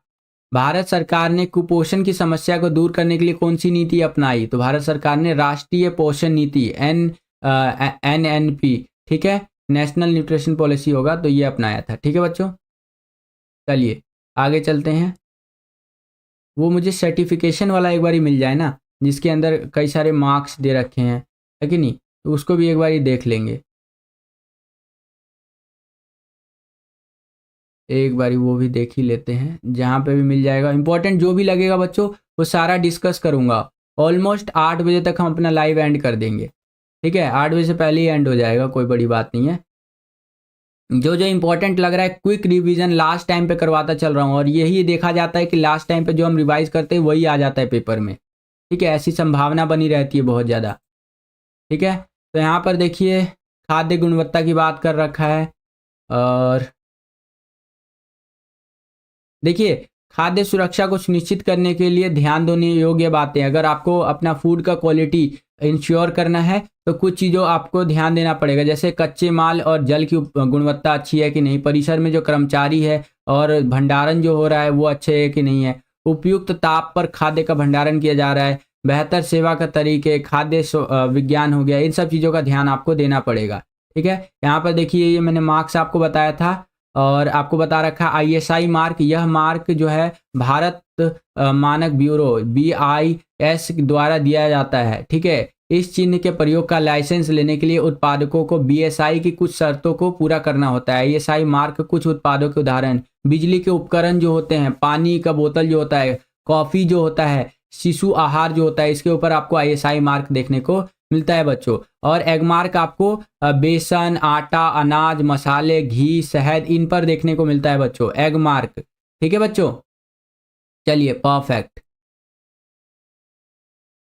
भारत सरकार ने कुपोषण की समस्या को दूर करने के लिए कौन सी नीति अपनाई? तो भारत सरकार ने राष्ट्रीय पोषण नीति NNP, ठीक है, नेशनल न्यूट्रिशन पॉलिसी होगा, तो ये अपनाया था। ठीक है बच्चों, चलिए आगे चलते हैं। वो मुझे सर्टिफिकेशन वाला एक बार ही मिल जाए ना, जिसके अंदर कई सारे मार्क्स दे रखे हैं, है कि नहीं? तो उसको भी एक बार ही देख लेंगे, एक बारी वो भी देख ही लेते हैं, जहाँ पे भी मिल जाएगा इंपॉर्टेंट जो भी लगेगा बच्चों वो सारा डिस्कस करूँगा। ऑलमोस्ट 8 बजे तक हम अपना लाइव एंड कर देंगे। ठीक है, 8 बजे से पहले ही एंड हो जाएगा, कोई बड़ी बात नहीं है। जो जो इंपॉर्टेंट लग रहा है क्विक रिवीजन लास्ट टाइम पे करवाता चल रहा हूँ, और यही देखा जाता है कि लास्ट टाइम पे जो हम रिवाइज करते हैं वही आ जाता है पेपर में। ठीक है, ऐसी संभावना बनी रहती है बहुत ज़्यादा। ठीक है, तो यहाँ पर देखिए खाद्य गुणवत्ता की बात कर रखा है, और देखिए खाद्य सुरक्षा को सुनिश्चित करने के लिए ध्यान देने योग्य बातें, अगर आपको अपना फूड का क्वालिटी इंश्योर करना है तो कुछ चीज़ों आपको ध्यान देना पड़ेगा, जैसे कच्चे माल और जल की गुणवत्ता अच्छी है कि नहीं, परिसर में जो कर्मचारी है और भंडारण जो हो रहा है वो अच्छे है कि नहीं है, उपयुक्त ताप पर खाद्य का भंडारण किया जा रहा है, बेहतर सेवा का तरीके, खाद्य विज्ञान हो गया, इन सब चीज़ों का ध्यान आपको देना पड़ेगा। ठीक है, यहाँ पर देखिए ये मैंने मार्क्स आपको बताया था, और आपको बता रखा ISI मार्क, यह मार्क जो है भारत मानक ब्यूरो BIS द्वारा दिया जाता है। ठीक है, इस चिन्ह के प्रयोग का लाइसेंस लेने के लिए उत्पादकों को BSI की कुछ शर्तों को पूरा करना होता है। ISI मार्क कुछ उत्पादों के उदाहरण, बिजली के उपकरण जो होते हैं, पानी का बोतल जो होता है, कॉफ़ी जो होता है, शिशु आहार जो होता है, इसके ऊपर आपको ISI मार्क देखने को मिलता है बच्चों। और एग मार्क आपको बेसन, आटा, अनाज, मसाले, घी, शहद, इन पर देखने को मिलता है बच्चों, एग मार्क। ठीक है बच्चों, चलिए परफेक्ट।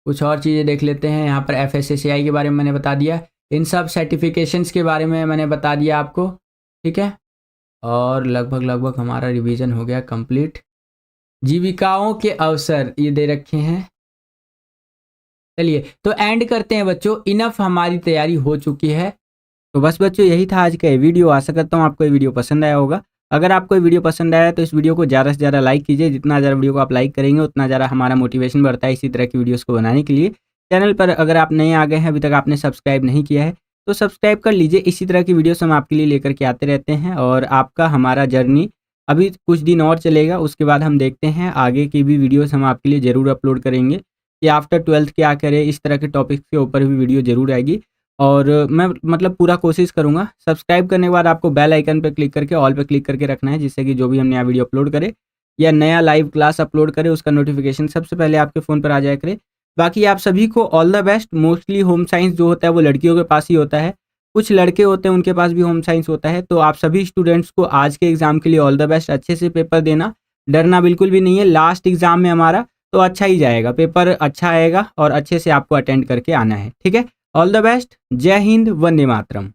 कुछ और चीज़ें देख लेते हैं। यहाँ पर FSSAI के बारे में मैंने बता दिया, इन सब सर्टिफिकेशंस के बारे में मैंने बता दिया आपको, ठीक है। और लगभग हमारा रिवीजन हो गया कंप्लीट। जीविकाओं के अवसर ये दे रखे हैं। चलिए तो एंड करते हैं बच्चों, इनफ हमारी तैयारी हो चुकी है। तो बस बच्चों यही था आज का ये वीडियो। आशा करता हूँ आपको ये वीडियो पसंद आया होगा। अगर आपको ये वीडियो पसंद आया तो इस वीडियो को ज़्यादा से ज़्यादा लाइक कीजिए। जितना ज़्यादा वीडियो को आप लाइक करेंगे उतना ज़्यादा हमारा मोटिवेशन बढ़ता है इसी तरह की वीडियोस को बनाने के लिए। चैनल पर अगर आप नए आ गए हैं, अभी तक आपने सब्सक्राइब नहीं किया है तो सब्सक्राइब कर लीजिए। इसी तरह की वीडियोस हम आपके लिए लेकर के आते रहते हैं। और आपका हमारा जर्नी अभी कुछ दिन और चलेगा, उसके बाद हम देखते हैं आगे की भी वीडियोस हम आपके लिए ज़रूर अपलोड करेंगे कि आफ्टर 12th क्या करें, इस तरह के टॉपिक्स के ऊपर भी वीडियो ज़रूर आएगी। और मैं मतलब पूरा कोशिश करूँगा। सब्सक्राइब करने के बाद आपको बेल आइकन पे क्लिक करके ऑल पे क्लिक करके रखना है, जिससे कि जो भी हम नया वीडियो अपलोड करें या नया लाइव क्लास अपलोड करें उसका नोटिफिकेशन सबसे पहले आपके फ़ोन पर आ जाया करे। बाकी आप सभी को all the best. Mostly home science जो होता है वो लड़कियों के पास ही होता है, कुछ लड़के होते हैं उनके पास भी होम साइंस होता है। तो आप सभी स्टूडेंट्स को आज के एग्ज़ाम के लिए ऑल द बेस्ट। अच्छे से पेपर देना, डरना बिल्कुल भी नहीं है। लास्ट एग्ज़ाम में हमारा तो अच्छा ही जाएगा, पेपर अच्छा आएगा और अच्छे से आपको अटेंड करके आना है, ठीक है। All the best. जय हिंद, वंदे मातरम।